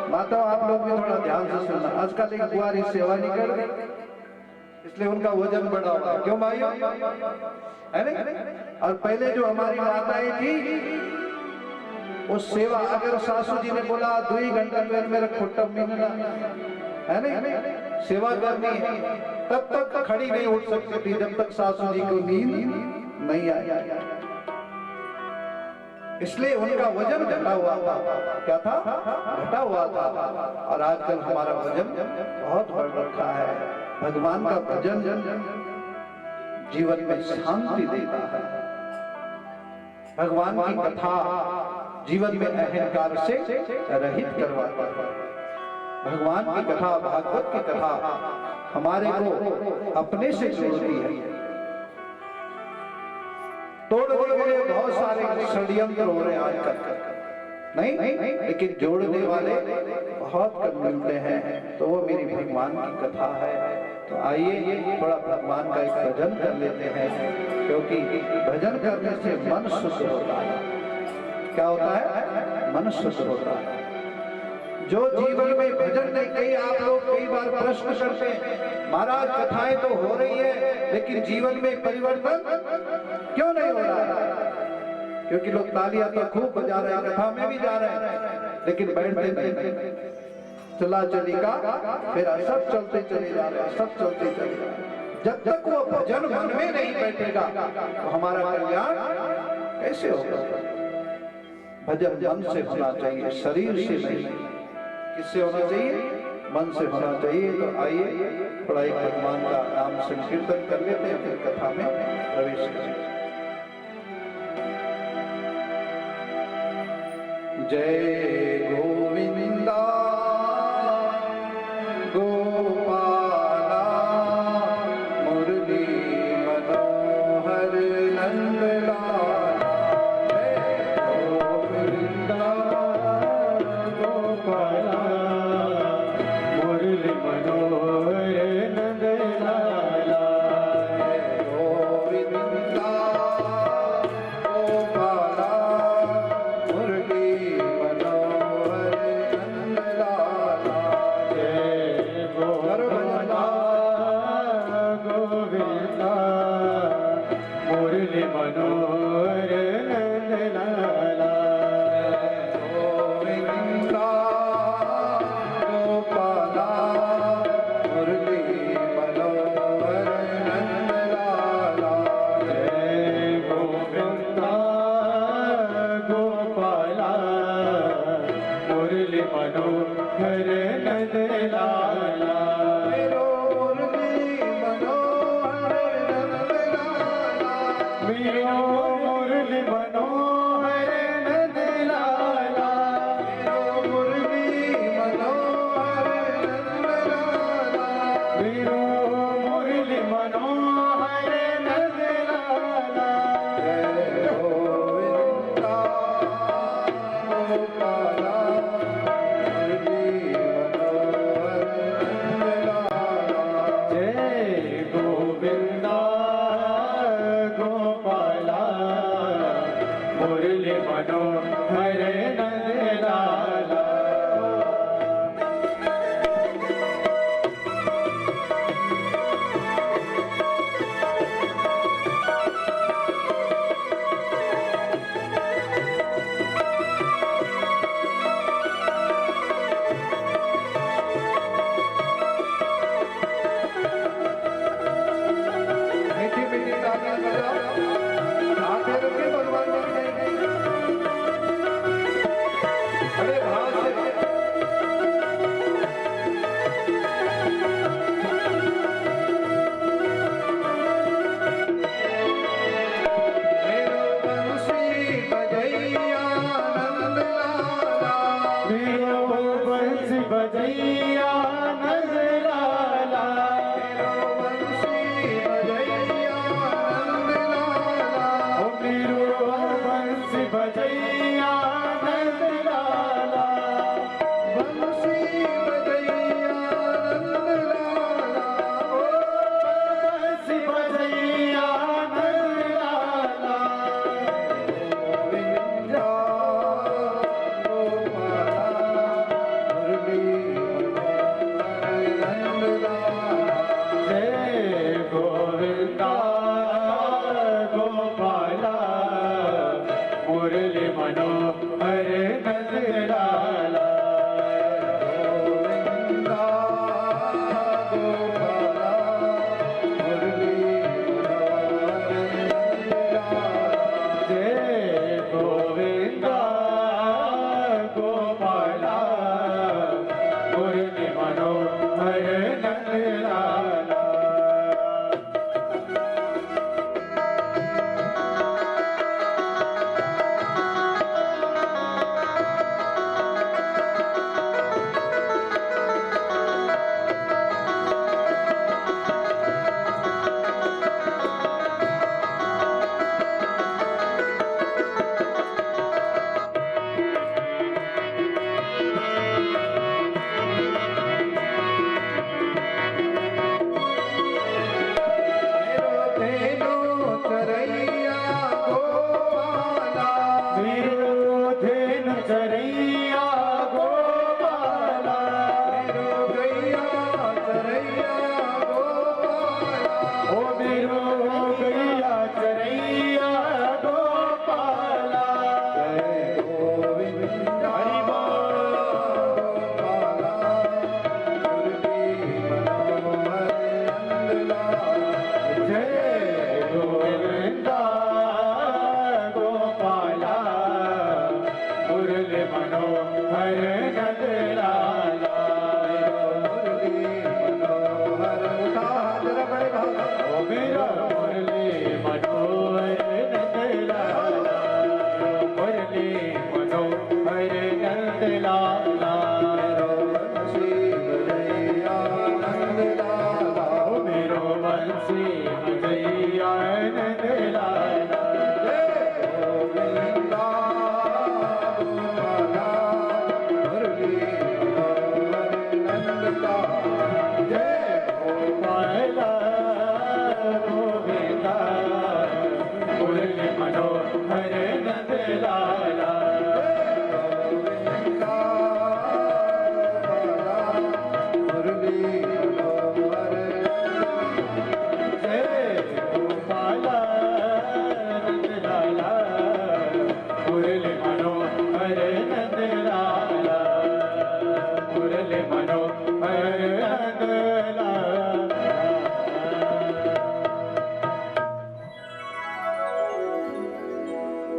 माता आप लोग भी थोड़ा ध्यान से सुनना। आजकल एक कुंवारी सेवा नहीं कर रही, इसलिए उनका वजन बढ़ा हुआ है। क्यों भाइयों, है ना? और पहले जो हमारी माताएं थी, उस सेवा अगर सासू जी ने बोला 2 घंटा पहले मेरा खुट्टा मिलना है ना, सेवा करनी है, तब तक खड़ी नहीं उठ सकती थी जब तक सासू जी को नींद नहीं आई। इसलिए उनका वजन घटा हुआ था। क्या था? घटा हुआ था। और आजकल हमारा वजन बहुत बढ़ रखा है। भगवान का भजन जीवन में शांति देता है। भगवान की कथा जीवन में अहंकार से रहित करवाता है। भगवान की कथा, भागवत की कथा हमारे को अपने से जोड़ती है। तोड़ने के लिए बहुत सारे षड्यंत्र हो रहे हैं आजकल, नहीं, लेकिन जोड़ने वाले बहुत कम मिलते हैं। तो वो मेरी भगवान की कथा है। तो आइए थोड़ा भगवान का एक भजन कर लेते हैं, क्योंकि भजन करने से मन शुद्ध होता है। क्या होता है? मन शुद्ध होता है। जो जीवन में भजन नहीं, कई आप लोग कई बार प्रश्न करते हैं, महाराज कथाएं तो हो रही है लेकिन जीवन में परिवर्तन क्यों नहीं हो रहा है? क्योंकि लोग तालियां तो खूब बजा रहे हैं, कथा में भी जा रहे हैं, लेकिन बैठते नहीं। चला चली का फिर सब चलते चले जा रहे हैं, सब चलते चले जा रहे हैं। जब तक वो भजन मन में नहीं बैठेगा तो हमारा कल्याण कैसे होगा? भजन मन से होना चाहिए, शरीर से नहीं। किससे होना चाहिए? मन से होना चाहिए। तो आइए थोड़ा एक भगवान का नाम संकीर्तन कर लेते हैं, फिर कथा में प्रवेश करें। जय गोविंदा गोपाला मुरली मनोहर नंदलाल। जय गोविंदा गोपाला मुरली मनोहर नंदलाल। गोविंदा गोपाला मुरली मनोहर नंदलाल। जय गोविंदा गोविंदा मुरली मनोहर नंदलाल। गोविंदा गोपाला मुरली मनोहर नंदलाल। जय गोविंदा गोपाला मुरली मनोहर नंदलाल। मेरो मुरली मनोहर नंदलाल। मेरो मुरली मनोहर नंदलाल। मेरो मुरली मनोहर नंदलाल। जय गोविंदा गोपाला मुरली मनोहर नंदलाल। जय गोविंदा गोपाला मुरली मनोहर नंदलाल। मीठी मीठी तालियां बजाओ, आगे रुके भगवान की जय। बड़े भाव से मेरो बंसी बजैया नंदलाला। मेरो बंसी बजैया नंदलाला। मेरो बंसी बजैया नंदलाला। ओ मेरो बंसी बजैया नंदलाला। बंसी बजैया नंदलाला। ओ बंसी बजैया नंदलाला। गोविंदा गोपाला लाला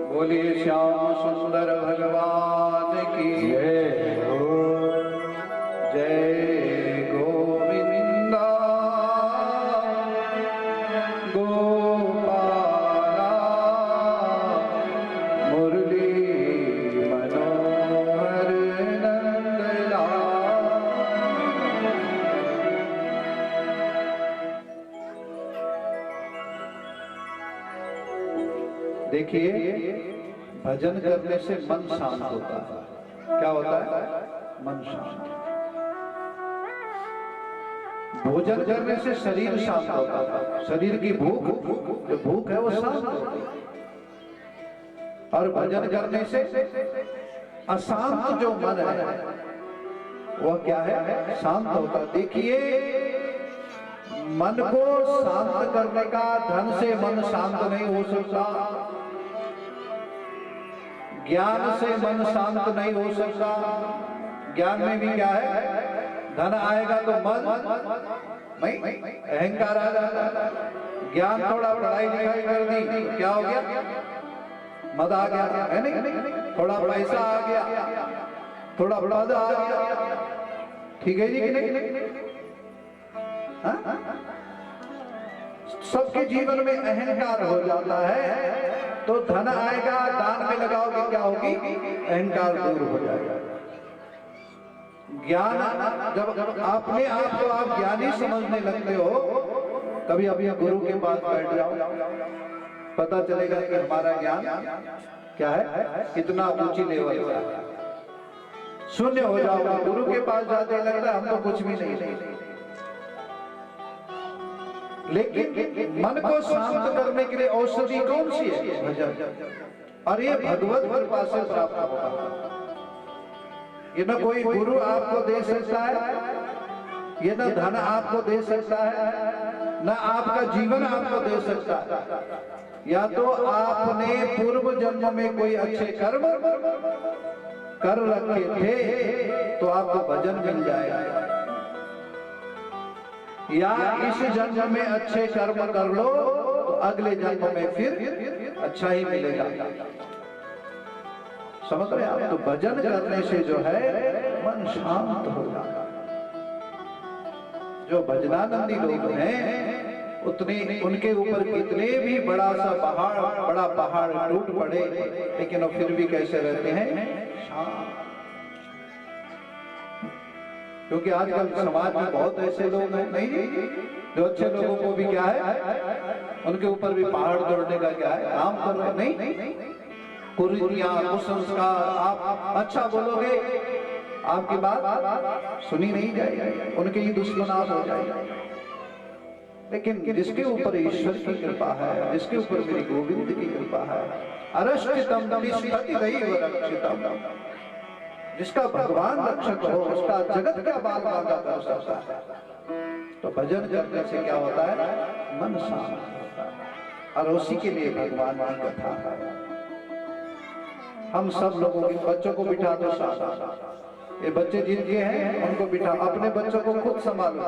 बोलिए श्याम सुंदर भगवान की जय हो। जय गोविंदा गोपाला मुरली मनोहर नंदलाल। देखिए, भजन करने से मन शांत होता है। क्या होता है? मन शांत। भोजन करने से शरीर शांत होता है। शरीर की भूख, जो भूख है वो शांत होती है। और भजन करने से अशांत जो मन है वह क्या है? शांत होता है। देखिए, मन को शांत करने का धन से मन शांत नहीं हो सकता, ज्ञान से मन शांत नहीं हो सकता। ज्ञान में भी क्या है? धन आएगा तो मन नहीं, अहंकार आ जाता है। ज्ञान थोड़ा पढ़ाई लिखाई कर दी तो क्या हो गया? मद आ गया, है नहीं? थोड़ा पैसा आ गया, थोड़ा पद आ गया, ठीक है जी कि नहीं? सबके जीवन में अहंकार हो जाता है, तो धन आएगा, दान में लगाओगे क्या होगी? अहंकार दूर हो जाएगा। ज्ञान, जब अपने आप को आप ज्ञानी समझने लगते हो, कभी अभी गुरु के पास बैठ जाओ, पता चलेगा कि हमारा ज्ञान क्या है? इतना ऊंची लेवल का है। शून्य हो जाओगे, गुरु के पास जाते लगता है हम तो कुछ भी नहीं। लेकिन मन को शांत करने के लिए औषधि कौन सी है? भजन। और ये भगवत कृपा से प्राप्त होगा। ये न कोई गुरु आपको दे सकता है, ये न धन आपको दे सकता है, न आपका जीवन आपको दे सकता है। या तो आपने पूर्व जन्म में कोई अच्छे कर्म कर रखे थे तो आपको भजन मिल जाएगा, या इस जन्म में अच्छे कर्म कर लो तो अगले जन्म में फिर अच्छा ही मिलेगा। समझ रहे आप? तो भजन करने से जो है मन शांत हो जाता। जो भजनानंदी लोग हैं उतने उनके ऊपर कितने भी बड़ा पहाड़ टूट पड़े, लेकिन वो फिर भी कैसे रहते हैं? शांत। क्योंकि आजकल समाज में बहुत ऐसे लोग हैं नहीं, जो अच्छे लोगों को भी क्या है, उनके ऊपर भी पहाड़ तोड़ने का क्या है काम कर रहे नहीं। कुरीतियां, कुसंस्कार, आप अच्छा बोलोगे आपकी बात सुनी नहीं जाएगी, उनके ही दुश्मन आप हो जाएंगे। लेकिन जिसके ऊपर ईश्वर की कृपा है, जिसके ऊपर मेरी गोविंद की कृपा है, अरक्षितम रक्षितम, जिसका भगवान रक्षक हो उसका जगत क्या बाल बांधा कर सकता है। तो भजन करने से क्या होता है? मन शांत होता है। और उसी के लिए भगवान की कथा है। हम सब लोगों के बच्चों को बिठा दो साथ, ये बच्चे जिनके हैं उनको बिठा, अपने बच्चों को खुद संभालो।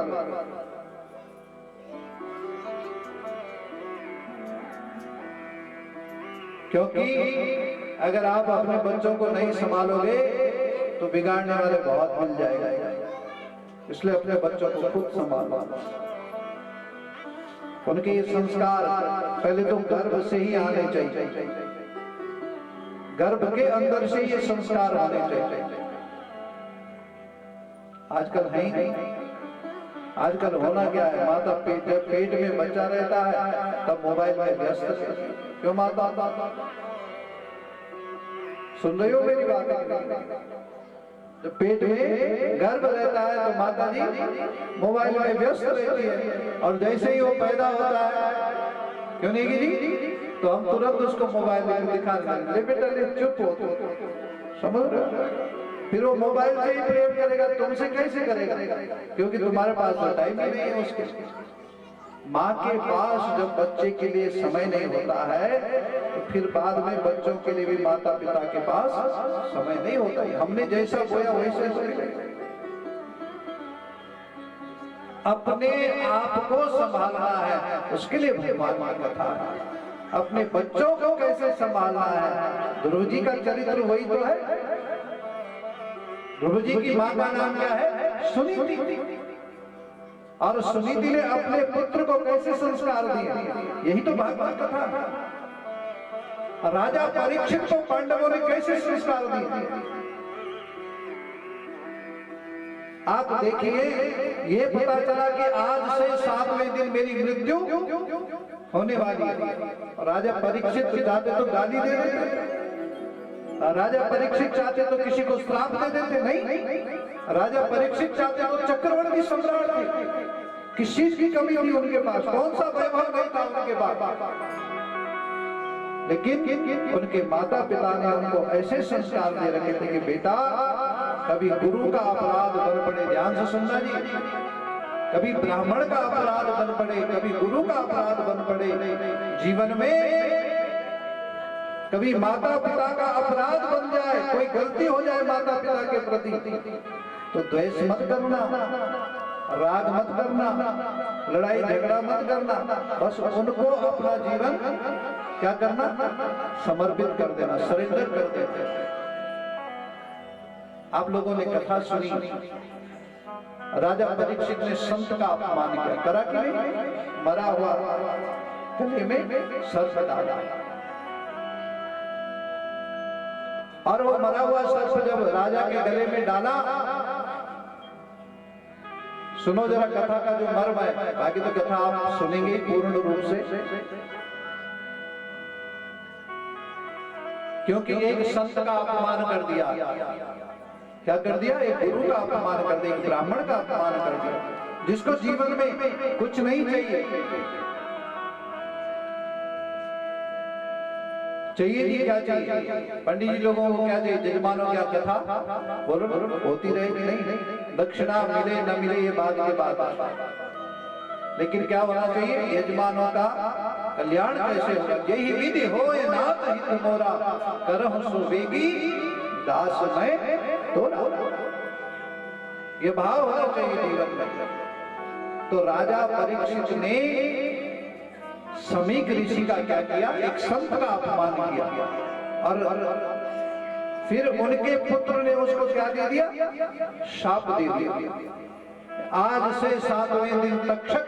क्योंकि अगर आप अपने बच्चों को नहीं संभालोगे तो बिगाड़ने वाले बहुत मिल जाएगा। इसलिए अपने बच्चों को खुद संभालो। उनके ये संस्कार पहले तो गर्भ से ही आने चाहिए, गर्भ के अंदर से ये संस्कार आने चाहिए। आजकल है ही नहीं। आजकल होना क्या है? माता पेट में बच्चा रहता है तब मोबाइल में व्यस्त रहती है। क्यों माता? सुन रही हो मेरी बात? जब पेट में गर्भ रहता है तो माता जी मोबाइल में व्यस्त रहती है, और जैसे ही वो पैदा होता है, क्यों नहीं जी, तो हम तुरंत उसको मोबाइल में दिखा देंगे, ले बेटा ले, चुप हो, समझ रहे हो? फिर वो मोबाइल से ही प्रेम करेगा, तुमसे कैसे करेगा? क्योंकि तुम्हारे पास तो टाइम ही नहीं है उसके। माँ के पास जब बच्चे के लिए समय नहीं होता है तो फिर बाद में बच्चों के लिए भी माता पिता के पास समय नहीं होता है। हमने जैसा बोया वैसे बोया। अपने आप को संभालना है, उसके लिए भगवान की कथा है। अपने बच्चों को कैसे संभालना है, ध्रुव जी का चरित्र वही तो है। ध्रुव जी की मां का नाम क्या है? सुनीति। और सुनीति ने अपने पुत्र को कैसे संस्कार दिए, यही तो भागवत कथा है। राजा परीक्षित को पांडवों ने कैसे संस्कार दिए, आप देखिए। ये पता चला कि आज से 7वें दिन मेरी मृत्यु होने वाली है। राजा परीक्षित चाहते तो गाली दे देते, राजा परीक्षित चाहते तो किसी को श्राप दे देते, नहीं। राजा परीक्षित चाहते तो चक्रवर्ती सम्राट थे, किस चीज की कमी थी उनके पास, कौन सा वैभव नहीं था उनके पास। लेकिन उनके माता पिता ने उनको ऐसे संस्कार दे रखे थे कि बेटा, कभी गुरु का अपराध बन पड़े, ध्यान से सुनना जी, कभी ब्राह्मण का अपराध बन पड़े, कभी गुरु का अपराध बन पड़े जीवन में, कभी माता पिता का अपराध बन जाए, कोई गलती हो जाए माता पिता के प्रति, तो द्वेष मत करना, राग मत करना, लड़ाई झगड़ा मत करना, बस उनको अपना जीवन क्या करना, समर्पित कर देना, सरेंडर कर देना। आप लोगों ने कथा सुनी, राजा परीक्षित ने संत का अपमान किया, करा कि नहीं? मरा हुआ गले में सर्प डाला, और वो मरा हुआ सर्प जब राजा के गले में डाला, सुनो जरा कथा का जो मर्म है, बाकी तो कथा आप सुनेंगे पूर्ण रूप से, क्योंकि एक संत का अपमान कर दिया, क्या कर दिया? एक गुरु का अपमान कर दिया, एक ब्राह्मण का अपमान कर दिया, जिसको जीवन में कुछ नहीं चाहिए जी, क्या चाहिए? पंडित जी लोगों को क्या चाहिए? जजमानों क्या कथा बोलो होती रहेगी, नहीं दक्षिणा मिले न मिले ये बात की बात, लेकिन क्या होना चाहिए? यजमानों का कल्याण कैसे होगा? यही विधि हो ये नाथ हित मोरा, करहु सुवेगी दास मैं तोरा। ये भाव होना चाहिए जीवन में। तो राजा परीक्षित ने समीक ऋषि का क्या किया? एक संत का अपमान किया, और फिर उनके पुत्र ने उसको क्या दे दिया? शाप दे दिया। आज से 7वें दिन तक्षक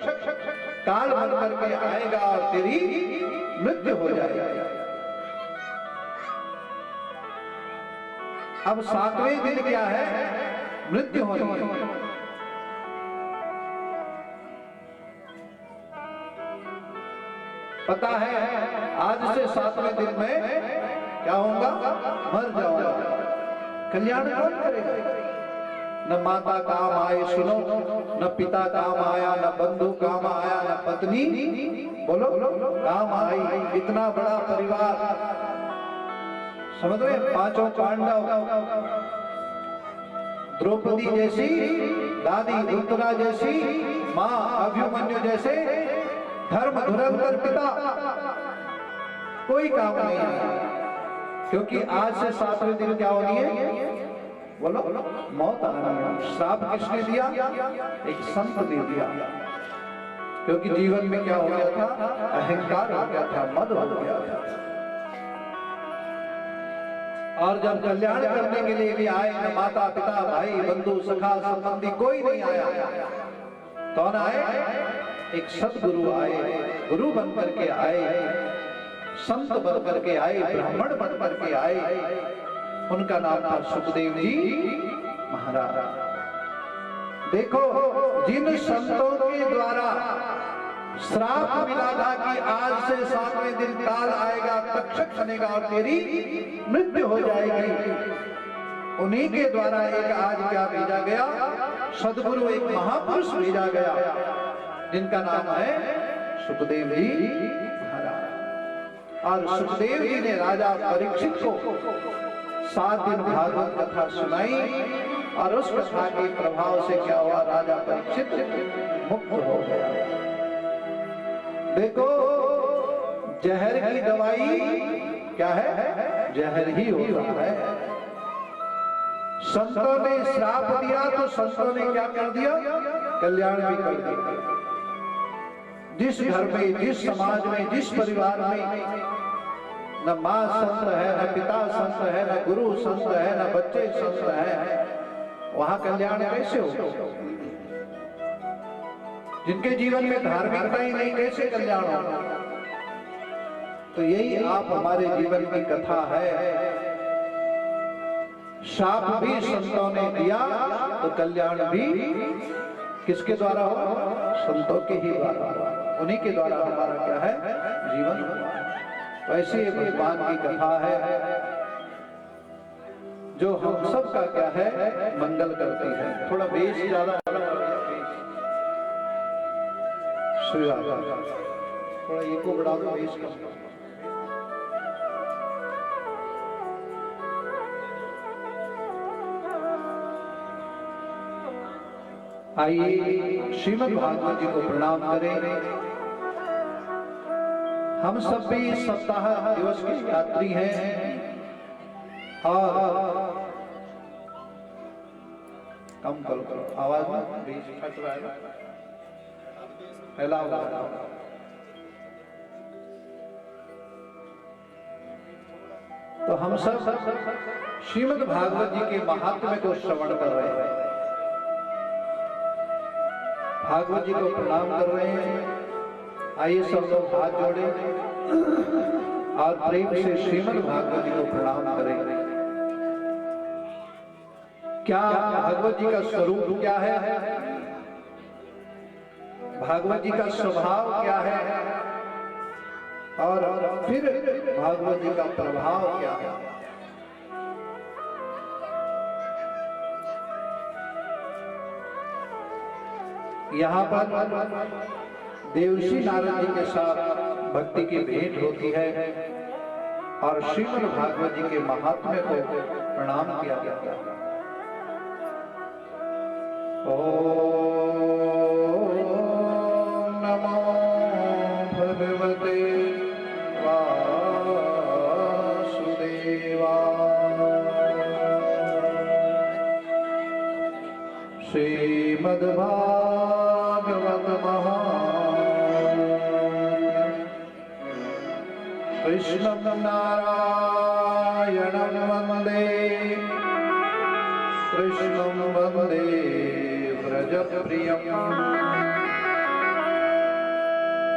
काल बन करके आएगा और तेरी मृत्यु हो जाएगी। अब 7वें दिन क्या है? मृत्यु होनी है। पता है आज से 7वें दिन में क्या होगा? मर जाऊंगा। कल्याण कौन करेगा? न माता काम आए, सुनो, न पिता काम आया, न बंधु काम आया, न पत्नी बोलो काम आई। इतना बड़ा परिवार, समझ रहे? 5 पांडव, द्रौपदी जैसी दादी, उत्तरा जैसी माँ, अभिमन्यु जैसे धर्म धुरंधर पिता, कोई काम नहीं है। क्योंकि आज से 7वें दिन क्या होनी है? बोलो मौत आनी है। श्राप किसने दिया? एक संत ने दिया। क्योंकि जीवन में क्या हो गया था? अहंकार हो गया था, मद हो गया था। और जब कल्याण करने के लिए भी आए, न माता पिता भाई बंधु सखा संबंधी कोई नहीं आया। कौन आए? एक सतगुरु आए, गुरु बन करके आए, संत बन करके आए, ब्राह्मण बन करके आए। उनका नाम था सुखदेव जी महाराज। देखो, जिन संतों के द्वारा श्राप मिला था कि आज से 7वें दिन काल आएगा, तक्षक बनेगा और तेरी मृत्यु हो जाएगी, उन्हीं के द्वारा एक आज क्या भेजा गया? सदगुरु, एक महापुरुष भेजा गया, जिनका नाम है सुखदेव जी महाराज। और सुखदेव जी ने राजा परीक्षित को 7 दिन भागवत कथा सुनाई और उस कथा के प्रभाव से क्या हुआ, राजा परीक्षित मुक्त हो गया। देखो जहर की दवाई क्या है, जहर ही होता है। संतों ने श्राप दिया तो संतों ने क्या कर दिया, कल्याण भी कर दिया। जिस घर में, जिस समाज में, जिस परिवार में न माँ संत है, न पिता संत है, न गुरु संत है, न बच्चे संत है, वहां कल्याण कैसे होगा? जिनके जीवन में धार्मिकता ही नहीं, कैसे कल्याण होगा? तो यही आप हमारे जीवन की कथा है। शाप भी संतों ने दिया तो कल्याण भी किसके द्वारा हो, संतों के ही द्वारा, उन्हीं के द्वारा हमारा क्या है, जीवन। वैसे भगवान की कथा है जो हम सब का क्या है, मंगल करती है। थोड़ा बेस ज्यादा श्री राधा, थोड़ा इको बढ़ा दो, बेस कम। आइए श्रीमद् भागवत जी को प्रणाम करें। हम सब भी इस सप्ताह दिवस के यात्री हैं और कम करो आवाज में, बीच फट रहा है, फैला हुआ है। तो हम सब श्रीमद् भागवत जी के महात्म्य को श्रवण कर रहे हैं, भागवत जी को प्रणाम कर रहे हैं। आइए सब लोग हाथ जोड़े और प्रेम से श्रीमद् भागवत जी को प्रणाम करें। क्या भागवत जी का स्वरूप क्या है, भागवत जी का स्वभाव क्या है, और फिर भागवत जी का प्रभाव क्या है। यहाँ पर देवर्षि नारद जी के साथ भक्ति की भेंट होती है और श्रीमद् भागवत जी के महात्म्य को प्रणाम किया जाता है। ओम नमो भगवते वासुदेवाय। श्रीमद् भागवत कृष्णं नारायणं वन्दे, कृष्णं वन्दे व्रजप्रियं,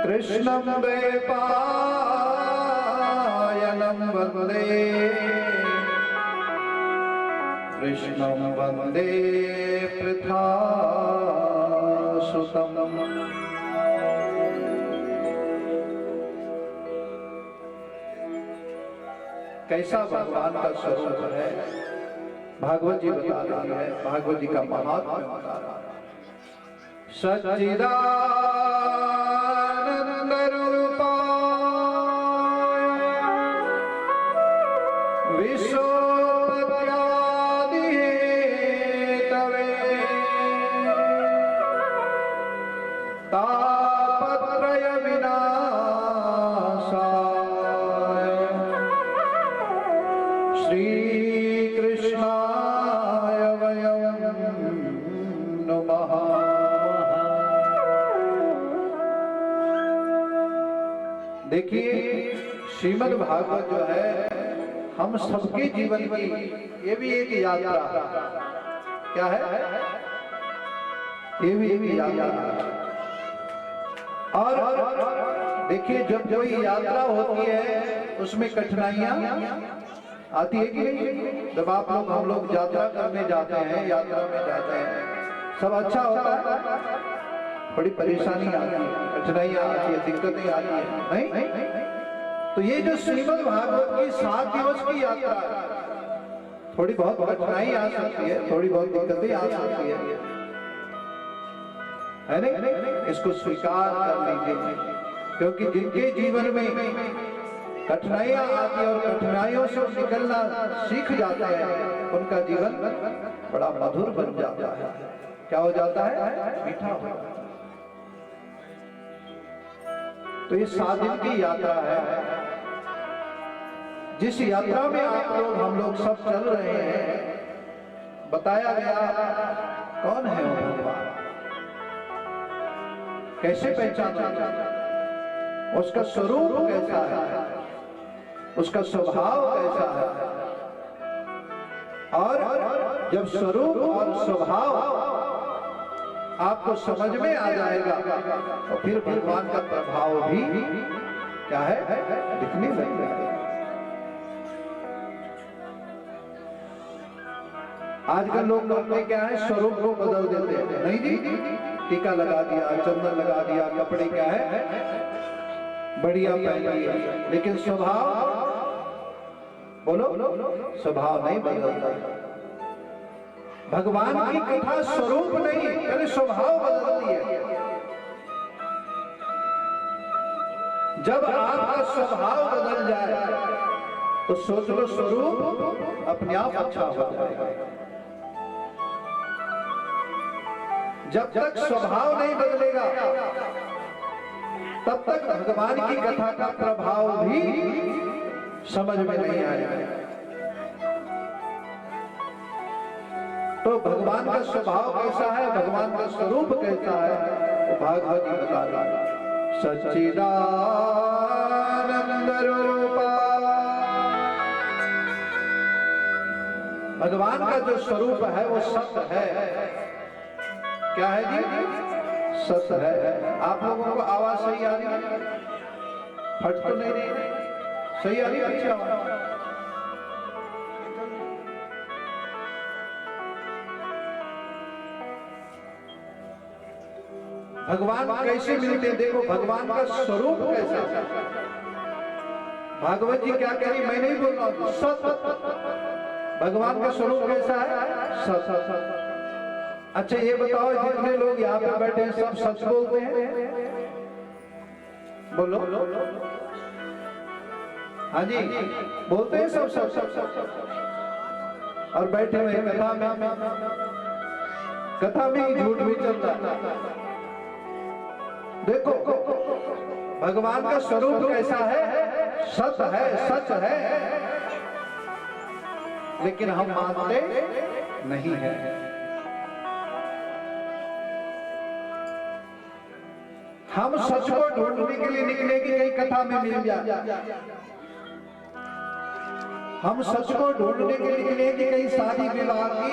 कृष्णं द्वैपायनं वन्दे, कृष्णं वन्दे पृथासुतम्। कैसा भगवान का स्वरूप है, भागवत जी बता रही है, भागवत जी का महात्म्य बता रहा है। सच्चिदानंद रूपाय विश्वोत्पत्त्यादि हेतवे तापत्रय विनाशाय श्री कृष्णाय वयं नमः। देखिए श्रीमद् भागवत जो है हम सबके जीवन की ये भी एक यात्रा, क्या है, ये भी एक यात्रा। और देखिए जब कोई यात्रा होती है उसमें कठिनाइयां आती है कि नहीं। जब आप लोग, हम लोग यात्रा करने जाते हैं, यात्रा में जाते हैं, सब अच्छा होता है, बड़ी परेशानी आती है, कठिनाइयां आती है, दिक्कतें आती है, नहीं। तो ये जो श्रीमद् भागवत की 7 दिवस की यात्रा है, थोड़ी बहुत कठिनाई आ सकती है, थोड़ी बहुत दिक्कतें आ सकती है नहीं। इसको स्वीकार कर लीजिए, क्योंकि जिनके जीवन में कठिनाइयां आती और कठिनाइयों से निकलना सीख जाते हैं, उनका जीवन बड़ा मधुर बन जाता है। क्या हो जाता है? मीठा हो जाता है। तो ये 7 दिन की यात्रा है, जिस यात्रा में आप लोग हम लोग सब चल रहे हैं। बताया गया कौन है वो भगवान, कैसे पहचाना, उसका स्वरूप कैसा है, उसका स्वभाव कैसा है। और जब स्वरूप और स्वभाव आपको समझ में आ जाएगा तो फिर भगवान का प्रभाव भी क्या है, दिखने लगेगा। आजकल लोग करते क्या है, स्वरूप को बदल देते हैं। नहीं जी, टीका लगा दिया, चंदन लगा दिया, कपड़े क्या है बढ़िया पहन लिए, लेकिन स्वभाव बोलो, स्वभाव नहीं बदलता। भगवान की कथा स्वरूप नहीं, पहले स्वभाव बदलती है। जब आपका स्वभाव बदल जाए तो सोच लो स्वरूप अपने आप अच्छा हो जाएगा। जब तक स्वभाव नहीं बदलेगा तब तक भगवान की कथा का प्रभाव भी समझ में नहीं आएगा। तो भगवान का स्वभाव कैसा है, भगवान का स्वरूप कैसा है, वो भागवत जी बता रहा है। सच्चिदानंद रूपा, भगवान का जो स्वरूप है वो सत्य है। क्या है जी? सत्य है। आप लोगों को आवाज सही आ रही है? फट तो नहीं रही? सही आ रही है? अच्छी आवाज। भगवान कैसे मिलते हैं? देखो भगवान का स्वरूप कैसा है। भागवत जी क्या कह रही, मैं नहीं बोल रहा हूं, सत्य। भगवान का स्वरूप कैसा है? सत्य। अच्छा ये बताओ, जितने लोग यहाँ पे बैठे हैं सब सच बोलते हैं? बोलो। हाँ जी, बोलते हैं सब सब सब सब। और बैठे हुए कथा में ही झूठ भी चलता है। देखो भगवान का स्वरूप कैसा है? सत्य है, सच है, लेकिन हम मानते नहीं है। हम सच को ढूंढने के लिए निकले कि कहीं कथा में मिल जाए। हम सच को ढूंढने के लिए निकले कि कहीं शादी विवाह की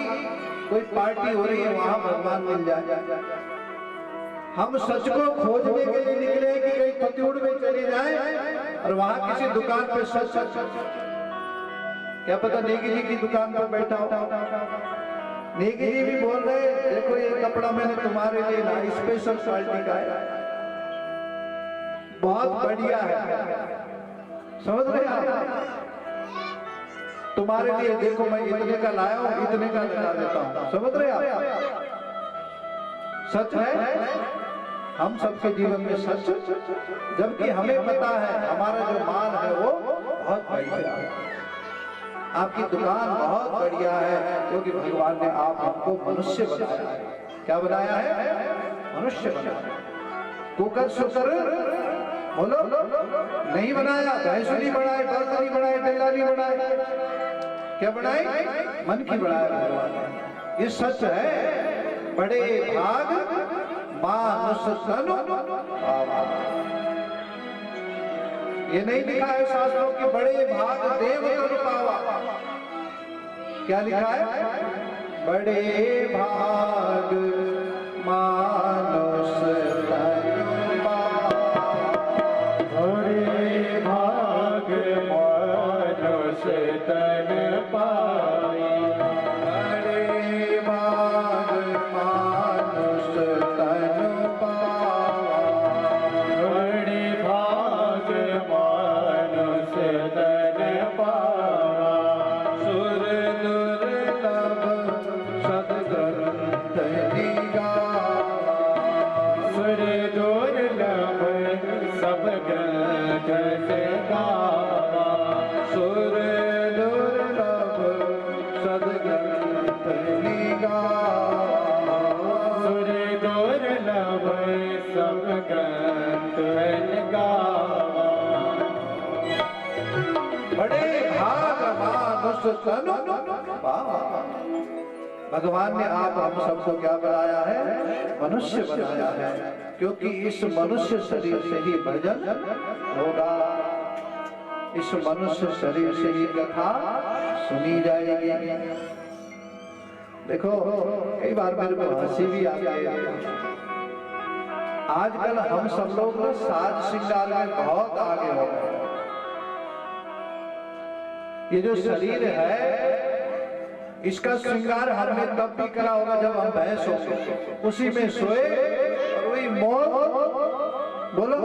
कोई पार्टी हो रही है, वहां भगवान मिल जाए। हम सच को खोजने के लिए निकले कि कहीं पतिउड़ में चले जाए और वहां किसी दुकान पर सच, क्या पता नेगी जी की दुकान पर बैठा हो, नेगी जी भी बोल रहे देखो ये कपड़ा मैंने तुम्हारे लिए ना स्पेशल क्वालिटी का है, बहुत बढ़िया है, समझ रहे आप, तुम्हारे लिए देखो मैं इतने का लाया हूं, इतने का लगा देता हूं, समझ रहे आप। सच है हम सबके जीवन में सच, जबकि हमें पता है हमारा जो माल है वो बहुत बढ़िया है, आपकी दुकान बहुत बढ़िया है, क्योंकि भगवान ने आप हमको मनुष्य बनाया है। क्या बनाया है? मनुष्य बनाया। कुकर शुकर बोलो नहीं बनाया, भैंस नहीं बनाए, बल्द नहीं बनाए, टेला नहीं बनाए, क्या बनाए? मन की बनाया भगवान ने। ये सच है। बड़े भाग मानुष तनु पावा, ये नहीं लिखा है शास्त्रों के बड़े भाग देव तनु पावा। क्या लिखा है? बड़े भाग मानुष तनु पावा, बड़े भाग मानुष तन पाए, बड़े भाग मानुष तनु पावा, बड़े भाग मानुष तन पावा, सुर दुर्लभ सद्ग्रंथ निगावा, सुर दुर्लभ सब ग्रंथ से गावा, ग्रंथ गावा। बड़े भाग मानुष तनु पावा। भगवान ने आप हम सबको क्या बनाया है? मनुष्य बनाया है, क्योंकि इस मनुष्य शरीर से ही भजन होगा, इस मनुष्य शरीर से ही कथा सुनी जाएगी। देखो कई बार मेरे को हंसी भी आती है। आजकल हम सब लोग ना साज श्रृंगार में बहुत आगे हो गए। ये जो शरीर है इसका श्रृंगार हमने तब भी करा होगा जब हम भैंस होंगे, उसी में सोए और वही मौत बोलो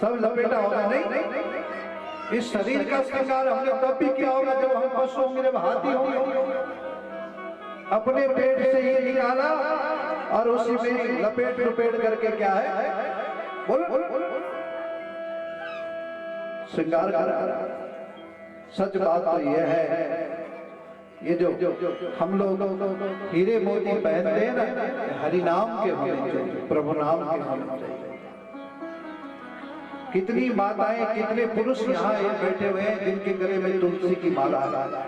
सब लपेटा होगा। नहीं, इस शरीर का श्रृंगार हमने तब भी किया होगा जब हम पशु होंगे, जब हाथी होंगे। अपने पेट से ये निकाला और उसी में लपेट लपेट करके क्या है बोलो श्रृंगार करा। सच बात तो यह है, ये जो हम लोग हीरे मोती पहनते हैं ना, हरि नाम के होने चाहिए, प्रभु नाम के होने चाहिए। कितनी माताएं कितने पुरुष यहाँ बैठे हुए हैं जिनके गले में तुलसी की माला है।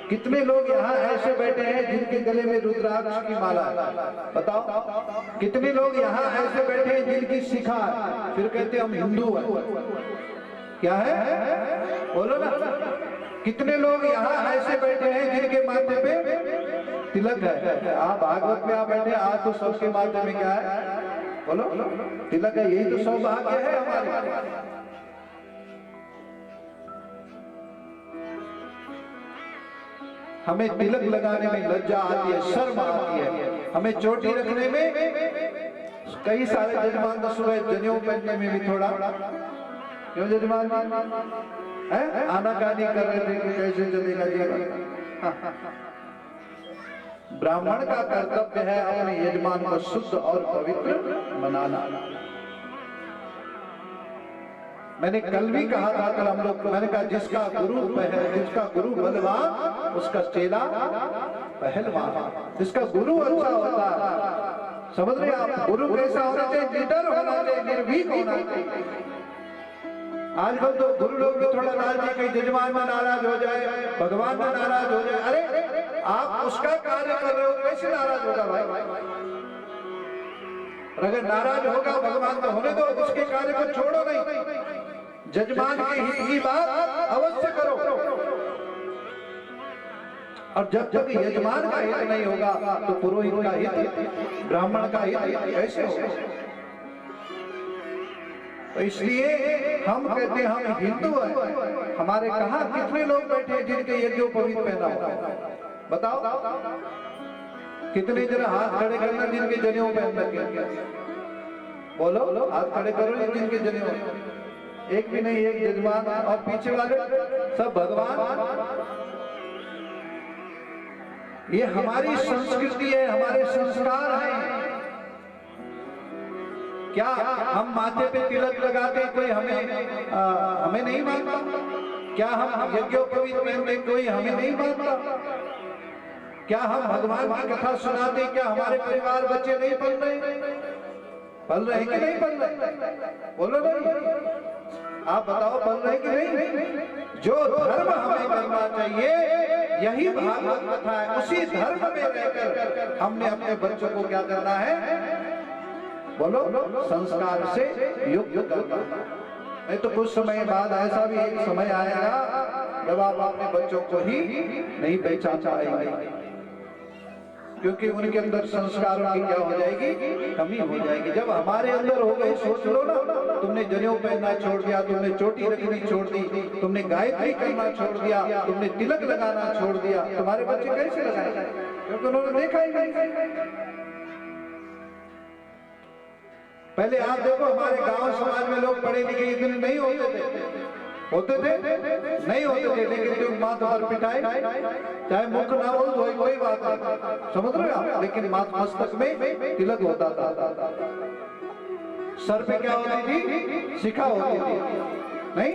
कितने लोग यहाँ ऐसे बैठे हैं जिनके गले में रुद्राक्ष की माला है। बताओ कितने लोग यहाँ ऐसे बैठे हैं जिनकी शिखा है, फिर कहते हम हिंदू हैं। क्या है बोलो ना। कितने लोग यहाँ ऐसे बैठे हैं जिनके माथे पे तिलक है। आप भागवत में आप बैठे, आज तो सबके माथे में क्या है बोलो तिलक है। यही तो सौभाग्य है हमारे। हमें तिलक लगाने में लज्जा आती है, शर्म आती है। हमें चोटी रखने में, कई सारे जजमान तो सुबह जनेऊ पहनने में भी थोड़ा क्यों जजमान आनाकानी कर रहे थे कि कैसे चलेगा जीवन। ब्राह्मण का कर्तव्य है अपने यजमान को शुद्ध और पवित्र बनाना। मैंने कल भी कहा था, कल हम लोग मैंने कहा जिसका गुरु बलवान उसका चेला पहलवान। जिसका गुरु अच्छा होता है, समझ रहे आप, गुरु कैसा होना चाहिए? निडर होना चाहिए, निर्भीक होना चाहिए। आजकल तो गुरु लोग भी थोड़ा नाराज है, कहीं जजमान में नाराज हो जाए, भगवान में नाराज हो जाए। अरे आप उसका कार्य कर रहे हो, कैसे नाराज होगा भाई? अगर नाराज होगा भगवान तो होने दो, उसके कार्य को छोड़ो नहीं। जजमान के हित की बात अवश्य करो। और जब तक यजमान का हित नहीं होगा तो पुरोहित का हित, ब्राह्मण का हित कैसे होगा? तो इसलिए हम कहते हैं हम हिंदू हैं। हमारे कहा कितने लोग बैठे हैं जिनके यज्ञोपवीत पहना हुआ? बताओ कितने जरा हाथ खड़े करना जिनके जनेऊ पहन रखे। बोलो हाथ खड़े करो जिनके जनेऊ। एक भी नहीं, एक जजमान और पीछे वाले सब भगवान। ये हमारी संस्कृति है, हमारे संस्कार हैं। क्या हम माथे पे तिलक लगाते कोई हमें नहीं मानता? क्या हम यज्ञोपवीत पहनते कोई हमें नहीं मानता? क्या हम भगवान की कथा सुनाते, क्या हमारे परिवार बच्चे नहीं पढ़ रहे कि नहीं पढ़ रहे? बोलो नहीं, आप बताओ पढ़ रहे कि नहीं? जो धर्म हमें करना चाहिए यही भागवत कथा है। उसी धर्म में रहकर हमने अपने बच्चों को क्या करना है बोलो संस्कार से युक्त करना। नहीं तो कुछ समय बाद ऐसा भी एक समय आएगा जब आप अपने बच्चों को ही नहीं पहचान पाएंगे, क्योंकि उनके अंदर संस्कारों की क्या हो जाएगी, कमी हो जाएगी। जब हमारे अंदर हो गई, सोच लो ना, तुमने जनेऊ पहनना छोड़ दिया, तुमने चोटी रखनी छोड़ दी, तुमने गायत्री करना छोड़ दिया, तुमने तिलक लगाना छोड़ दिया, तुम्हारे बच्चे कैसे लगाएंगे? क्योंकि उन्होंने देखा ही नहीं। पहले आप देखो हमारे गांव समाज में लोग पढ़े लिखे इतने नहीं होते थे नहीं होते थे, लेकिन जो माथ पर पिटाए, चाहे मुख ना हो तो कोई बात नहीं, समझ रहे आप, लेकिन माथ मस्तक में तिलक होता था। सर पे क्या होती थी? शिखा होती थी। नहीं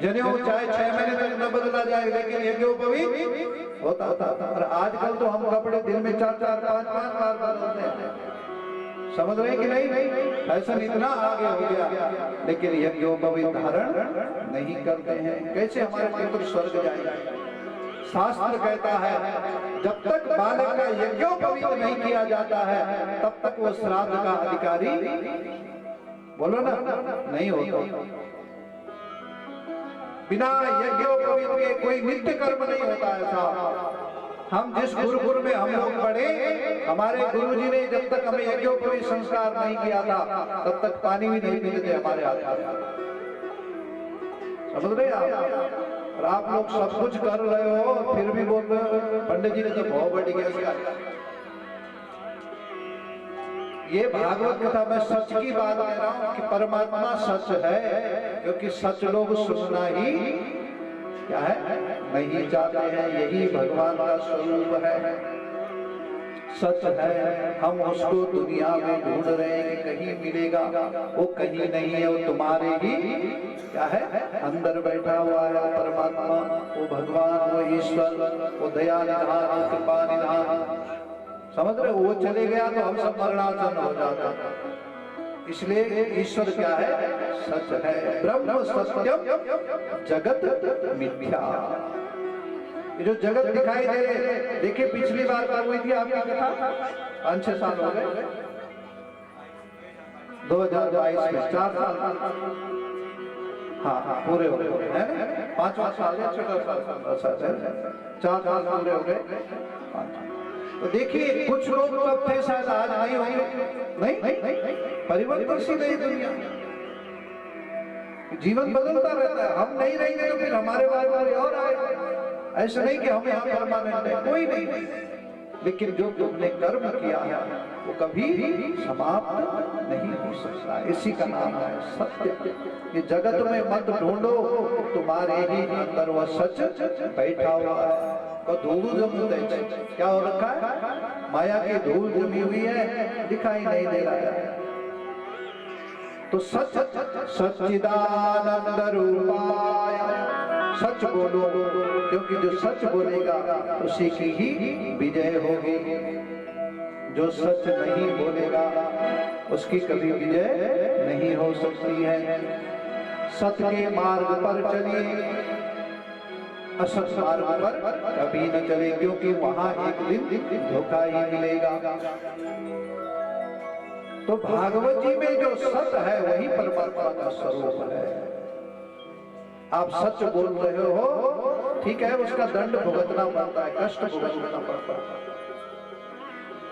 जनेऊ चाहे 6 महीने तक न बदला जाए, लेकिन यज्ञोपवीत होता था। और आजकल तो हम कपड़े दिन में 4-4, 5-5 बार बदलते हैं। समझ रहे कि नहीं? फैशन इतना आगे हो गया, लेकिन यज्ञोपवीत धारण नहीं करते हैं। कैसे हमारे पितृ स्वर्ग जाएंगे? शास्त्र कहता है जब तक बालक का यज्ञोपवीत नहीं किया जाता है तब तक वो श्राद्ध का अधिकारी, बोलो ना, नहीं होता। बिना यज्ञोपवीत के कोई नित्य कर्म नहीं होता है साहब। हम जिस गुरुकुल में हम लोग पढ़े, हमारे गुरुजी ने जब तक हमें यज्ञोपवीत संस्कार नहीं किया था तब तक पानी भी नहीं पीते थे हमारे हाथ। समझ रहे आप? और आप लोग सब कुछ कर रहे हो फिर भी बोल रहे हो पंडित जी ने तो बहुत बड़ी गया। ये भागवत कथा में सच की बात कह रहा हूं कि परमात्मा सच है, क्योंकि सच लोग सुनना ही क्या है नहीं चाहते हैं। यही भगवान का स्वरूप है, सच है। हम उसको दुनिया में ढूंढ रहे हैं कि कहीं मिलेगा, वो कहीं नहीं है, वो तुम्हारे ही क्या है अंदर बैठा हुआ है। परमात्मा, वो भगवान, वो ईश्वर, वो दया निधान, वो कृपा निधान। समझ रहे? वो चले गया तो हम सब मरणासन हो जाते। इसलिए ईश्वर क्या है? सच है। ब्रह्म सत्यम जगत मिथ्या। ये जो जगत दिखाई दे रहे, देखिए पिछली बार कब हुई थी आपकी कथा? 5-6 साल हो गए, 2022 में 4 साल। हाँ पूरे हो गए हैं। 5वां साल है, 6 साल, 4 साल पूरे हो गए। तो देखिए कुछ लोग कब थे, शायद आज नहीं होंगे। नहीं, परिवर्तनशील है दुनिया, जीवन बदलता रहता है। हम नहीं रहेंगे तो फिर हमारे बाद वाले और आए। ऐसा नहीं कि हम यहाँ परमानेंट है, कोई नहीं। लेकिन जो तुमने कर्म किया है वो कभी समाप्त नहीं हो सकता। इसी का नाम है सत्य। ये जगत में मत ढूंढो, तुम्हारे ही अंदर वह सच बैठा हुआ है। तो धूल जमते क्या हो रखा है? माया की धूल जमी हुई है, दिखाई नहीं दे रहा है। तो सच सच्चिदानंद रूपाय, सच बोलो, क्योंकि जो सच बोलेगा उसी की ही विजय होगी। जो सच नहीं बोलेगा उसकी कभी विजय नहीं हो सकती है। सत्य के मार्ग पर चलिए, असत मार्ग पर कभी न चले, क्योंकि वहां एक दिन धोखा ही मिलेगा। तो भागवत जी में जो सत्य है वही परमात्मा का स्वरूप है। आप सच बोल रहे हो, ठीक है, उसका दंड भुगतना पड़ता है, कष्ट भुगतना पड़ता है,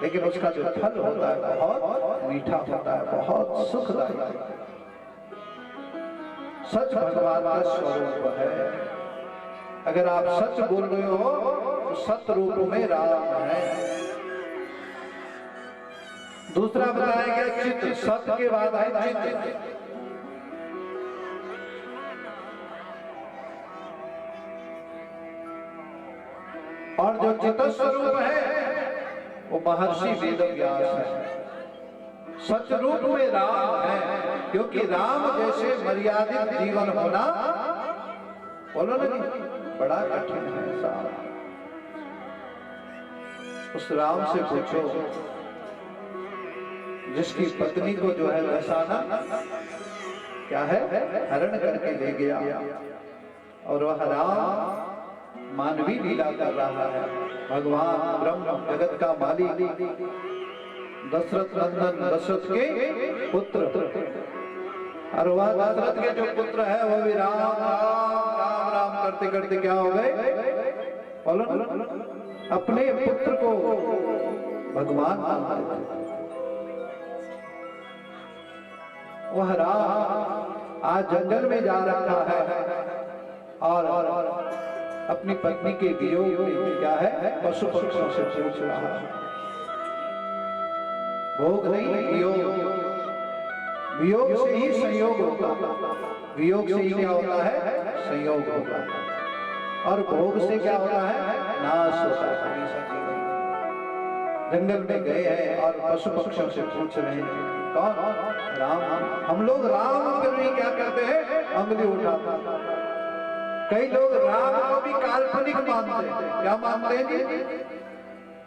लेकिन उसका जो फल होता है बहुत मीठा होता है, बहुत सुखदायक। सच भगवान का स्वरूप है। अगर आप सच बोल रहे हो तो सत्य रूप में राम है। दूसरा बताया गया चित्त, सत्य के बाद है चित्त। और जो चित्त स्वरूप है वो महर्षि वेद व्यास है। सच रूप में राम है, क्योंकि राम जैसे मर्यादित जीवन होना, बोलो ना, बड़ा कठिन है साहब। उस राम से पूछो जिसकी पत्नी को जो है दशाना क्या है हरण करके ले गया, और वह राम मानवी लीला कर रहा है। भगवान ब्रह्म जगत का मालिक, दशरथ नंदन, दशरथ के पुत्र, और वह दशरथ के जो पुत्र है वह भी राम राम राम राम करते करते क्या हो गए? बोलो, अपने पुत्र को भगवान मानते थे। वह राम आज जंगल में जा रखा है और अपनी पत्नी के वियोग में क्या है पशु पक्षियों से पूछ रहा है। भोग नहीं, वियोग। वियोग से ही संयोग होगा, वियोग से ही क्या होता है? संयोग होगा। और भोग से क्या होता है? नाश होता है। जंगल में गए हैं और पशु पक्षियों से पूछ रहे हैं कौन? राम। हम लोग राम के लिए क्या करते हैं? अंगुली उठाते। कई लोग राम को भी काल्पनिक मानते हैं। क्या मानते हैं जी?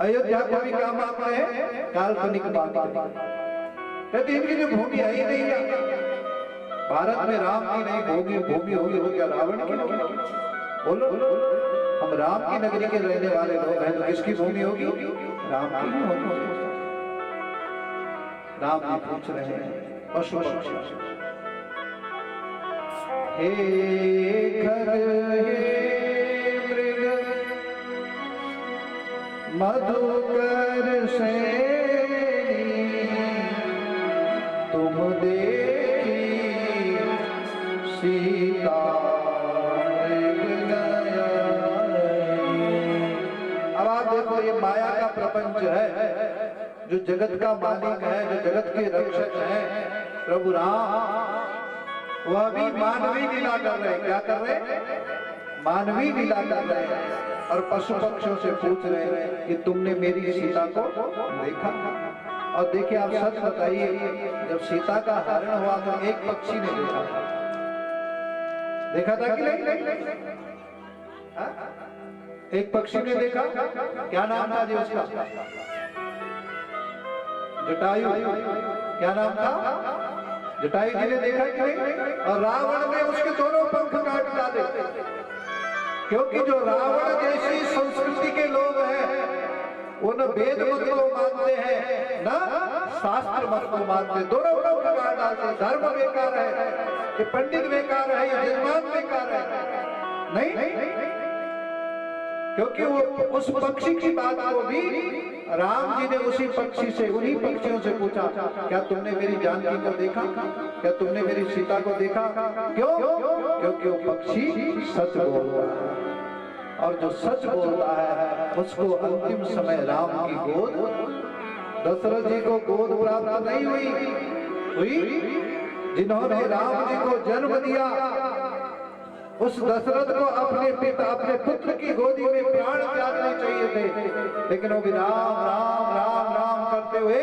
अयोध्या को भी क्या मानते हैं? काल्पनिक मानते हैं। कहते इनकी जो भूमि है ही नहीं है, भारत में राम की नहीं भूमि होगी वो क्या रावण की होगी? बोलो, हम राम की नगरी के रहने वाले लोग हैं तो किसकी भूमि होगी? राम की ही होगी। राम जी पूछ रहे हैं पशु पक्षी, हे खर हे मृग मधुकर श्रेणी, तुम देखी सीता अब आप देखो ये माया का प्रपंच है, जो जगत का मालिक है, जो जगत के रक्षक है प्रभु राम, वह भी मानवीय लीला कर रहे हैं। क्या कर रहे हैं? मानवीय लीला कर रहे हैं और पशु पक्षियों से पूछ रहे हैं कि तुमने मेरी सीता को देखा? और देखिए आप सच बताइए, जब सीता का हरण हुआ तो एक पक्षी ने देखा था कि नहीं? एक पक्षी ने देखा। क्या नाम था जी उसका? जटायु। क्या नाम था? जटायु जी ने देखा कि नहीं? और रावण ने उसके दोनों पंख काट डाले, क्योंकि जो रावण जैसी संस्कृति के लोग हैं वो न वेद मत को मानते हैं न शास्त्र मत को मानते, दोनों पंख काट डालते। धर्म बेकार है, ये पंडित बेकार है, ये यजमान बेकार है। नहीं, क्योंकि वो उस पक्षी की बात को भी राम जी ने उसी पक्षी से, उन्हीं पक्षियों से पूछा, क्या तुमने मेरी जानकी को देखा? क्या तुमने मेरी सीता को देखा? क्यों? क्योंकि वो पक्षी सच बोलता है और जो सच बोलता है उसको अंतिम समय राम की गोद, दशरथ जी को गोद प्राप्त नहीं हुई। जिन्होंने राम जी को जन्म दिया उस दशरथ को अपने पिता, अपने पुत्र की गोदी में प्राण त्यागने चाहिए थे, लेकिन वो भी राम राम राम राम करते हुए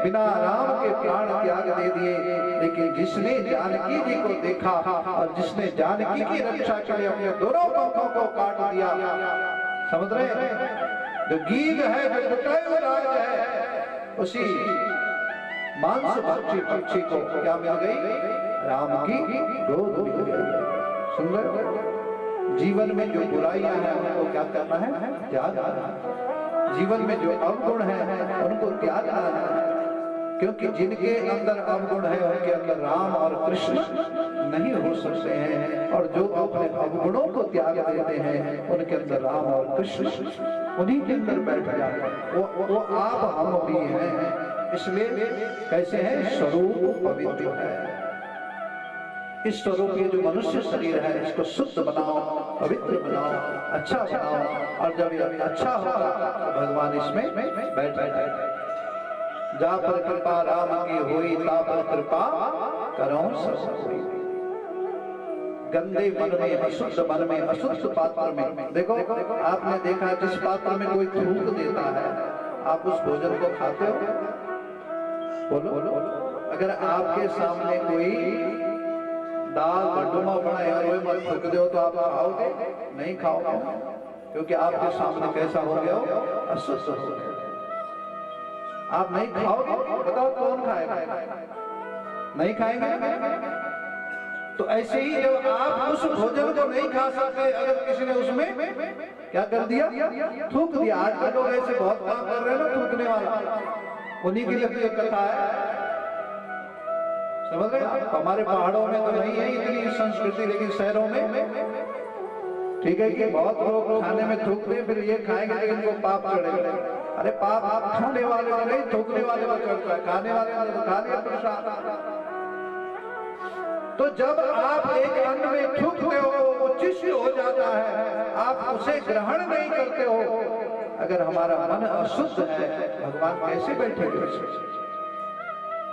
बिना राम के प्राण त्याग दे दिए। लेकिन जिसने जानकी जी को देखा और जिसने जानकी की रक्षा के लिए अपने दोनों पंखों को काट दिया, समझ रहे? जो गीध है, जो जटायु राज है, उसी मांस भक्षी पक्षी को क्या मिल गई? राम की गोद मिल गई। सुन रहे? जीवन में जो बुराइयां हैं उनको क्या करना है? त्याग करना। जीवन में जो अवगुण है उनको त्याग करना है, क्योंकि जिनके अंदर अवगुण है उनके अंदर राम और कृष्ण नहीं हो सकते हैं, और जो अपने अवगुणों को त्याग देते हैं उनके अंदर राम और कृष्ण उन्हीं के अंदर बैठ जाते हैं। वो आप हम भी हैं, इसलिए कैसे हैं? स्वरूप पवित्र है। इस स्वरूप ये जो मनुष्य शरीर है इसको शुद्ध बनाओ, पवित्र बनाओ, अच्छा बनाओ, और जब ये अच्छा होगा तो भगवान इसमें बैठ जाएगा। जा पर कृपा राम की होई, ता पर कृपा करो सब कोई। गंदे मन में, अशुद्ध मन में, अशुद्ध पात्र में, देखो आपने देखा जिस पात्र में कोई थूक देता है आप उस भोजन को खाते हो? बोलो, अगर आपके सामने कोई दाल बटुमा बनाए और वही मत थूक दो तो आप खाओगे? नहीं खाओगे, क्योंकि आपके सामने कैसा हो गया? अशुद्ध हो गया। आप नहीं खाओगे, बताओ कौन खाएगा? नहीं खाएंगे। तो ऐसे ही जब आप उस भोजन को नहीं खा सकते, अगर किसी ने उसमें क्या कर दिया? थूक दिया। आज लोग ऐसे बहुत काम कर रहे हैं ना, थूकने वाला, उन्हीं के लिए कथा है। समझ रहे? हमारे पहाड़ों में तो नहीं है इतनी संस्कृति, लेकिन शहरों में ठीक है कि बहुत लोग खाने में थूकते, फिर ये खाएंगे लेकिन इनको पाप चढ़ेगा। अरे पाप आप खाने वाले को नहीं, थूकने वाले को चढ़ता है, खाने वाले ने तो खा लिया प्रसाद। तो जब आप एक अन्न में थूकते हो वो चिष्ट हो जाता है, आप उसे ग्रहण नहीं करते हो। अगर हमारा मन अशुद्ध है भगवान कैसे बैठेंगे?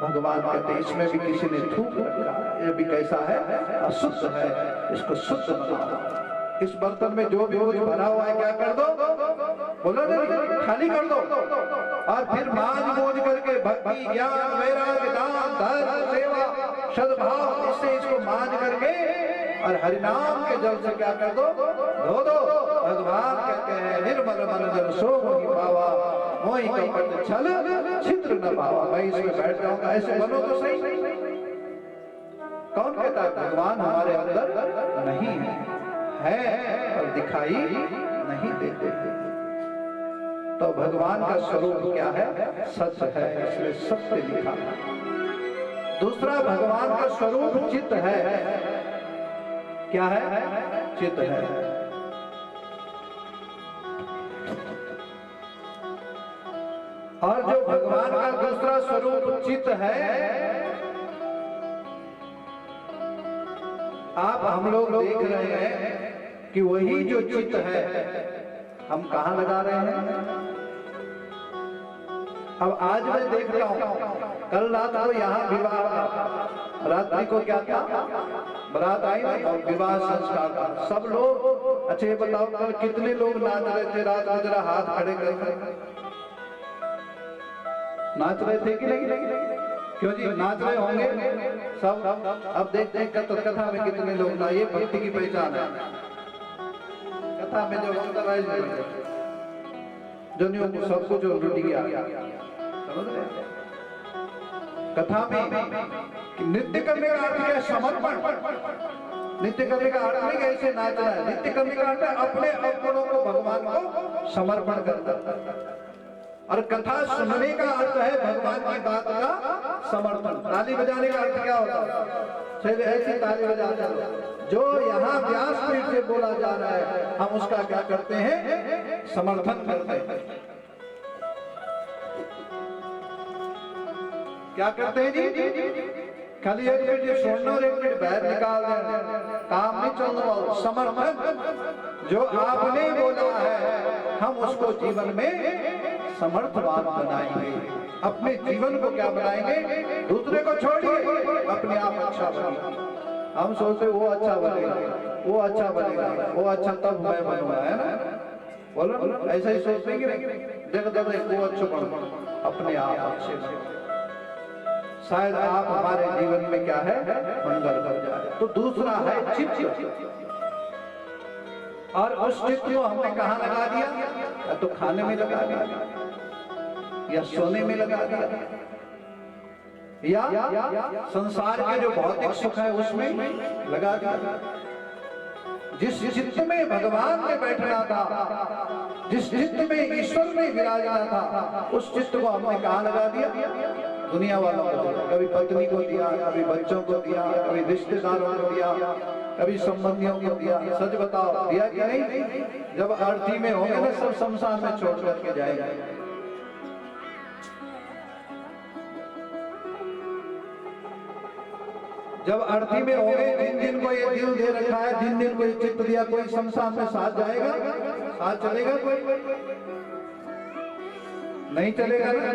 भगवान कहते इसमें भी किसी ने थूक रखा, ये भी कैसा है? अशुद्ध है, इसको शुद्ध बनाओ। इस बर्तन में जो भी कुछ भरा हुआ है क्या कर दो? बोलो नहीं, खाली कर दो, और फिर मांझ मूंझ करके भक्ति, ज्ञान, वैराग्य, दान, धर्म, सेवा, सद्भाव, इससे इसको मांझ करके और हरिनाम के जल से क्या कर दो? धो दो। भगवान कहते हैं निर्मल मन जल सो मोहि पावा, मोहि कपट छल छिद्र न पावा। मैं इसमें बैठ जाऊंगा, ऐसे बनो तो सही। कौन कहता है भगवान हमारे अंदर नहीं है और दिखाई नहीं देते। तो भगवान का स्वरूप क्या है? सत्य है, इसलिए सत्य लिखा। दूसरा, भगवान का स्वरूप चित्त है। क्या है? चित्त है। और जो भगवान का दूसरा स्वरूप चित्त है, आप हम लोग देख रहे हैं कि वही जो चित्त है हम कहां लगा रहे हैं? अब आज मैं देख रहा हूं, कल रात को यहाँ विवाह, रात्रि को क्या था? बारात आई ना और विवाह संस्कार था। सब लोग, अच्छा ये बताओ कल कितने लोग नाच रहे थे? रात में जरा हाथ खड़े करके नाच रहे थे कि नहीं? क्यों जी, नाच रहे होंगे सब। अब देखते हैं कथा में कितने लोग ना, ये भक्ति की पहचान है। कथा में जो वक्तराज जनियों को सब कुछ लुट गया, समझ रहे? कथा में नृत्य करने का अर्थ क्या? समर्पण। नृत्य करने का अर्थ नहीं ऐसे नाचना है। नृत्य करने का अर्थ है अपने अर्पणों को भगवान को समर्पण करना। और कथा सुनने का अर्थ है भगवान की बात का समर्थन। ताली बजाने का अर्थ क्या होता है? ऐसी ताली बजाते हैं जो यहाँ व्यासपीठ से बोला जा रहा है, हम उसका क्या करते हैं? समर्थन करते हैं। क्या करते हैं जी? खाली एक मिनट सुनना और एक मिनट बाहर निकाल देना, काम नहीं चलने वाला। समर्थन जो आपने बोला है हम उसको जीवन में समर्थवान बनाएंगे। अपने जीवन को क्या बनाएंगे? दूसरे को छोड़िए, अपने आप अच्छा बनेगा। हम सोचते वो अच्छा बनेगा, वो अच्छा बनेगा, वो अच्छा तब मैं बनूंगा, है ना? बोलो ऐसा ही सोचते कि जगह वो अच्छा बनो, अपने आप अच्छे बनो। शायद आप हमारे जीवन में क्या है? मंगल कर जाए। तो दूसरा है चित्त। और उस चित्त को हमने कहाँ लगा दिया? या तो खाने में लगा दिया, या सोने में लगा दिया, या संसार के जो भौतिक सुख है उसमें लगा दिया। जिस चित्त में भगवान ने बैठना था, जिस चित्त में ईश्वर ने विराजना था, उस चित्त को हमने कहाँ लगा दिया? दुनिया वालों को दिया। कभी पत्नी को दिया, कभी बच्चों को दिया, कभी रिश्तेदारों को दिया, कभी संबंधियों को दिया। सच बताओ दिया कि नहीं? जब अर्थी में होंगे ना सब शमशान में छोड़ करके जाएंगे। जब अर्थी में होंगे, जिन दिन को ये दिल दे रखा है, जिन दिन को ये चित्त दिया, कोई शमशान में साथ जाएगा? साथ चलेगा? कोई नहीं चलेगा ना।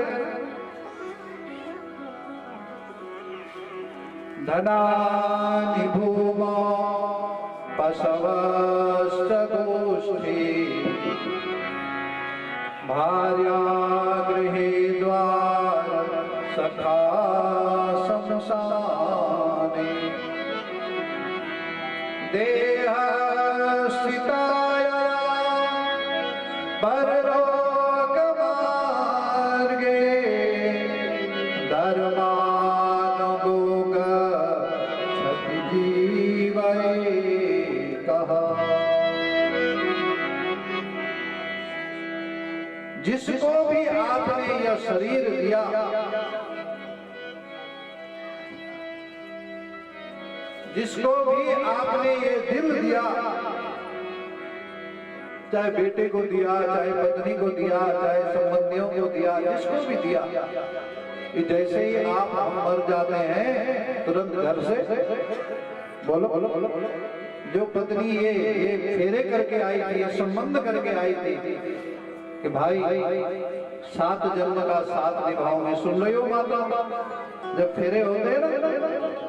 धनानि भूमा पशवश्च गोष्ठी भार्या गृहे द्वार सखा शमशाने देह स्थिताया परलोक मार्गे धर्मानुगोग जिसको भी आपने यह शरीर दिया, जिसको भी आपने ये दिल दिया, चाहे बेटे को दिया, चाहे पत्नी को दिया, चाहे संबंधियों को दिया, जिसको भी दिया, कि जैसे ही आप हम मर जाते हैं तुरंत घर से बोलो बोलो बोलो जो पत्नी ये फेरे करके आई थी, ये संबंध करके आई थी कि भाई 7 जन्म का साथ निभाओगे। सुन रही हो माता? जब फेरे होते हैं ना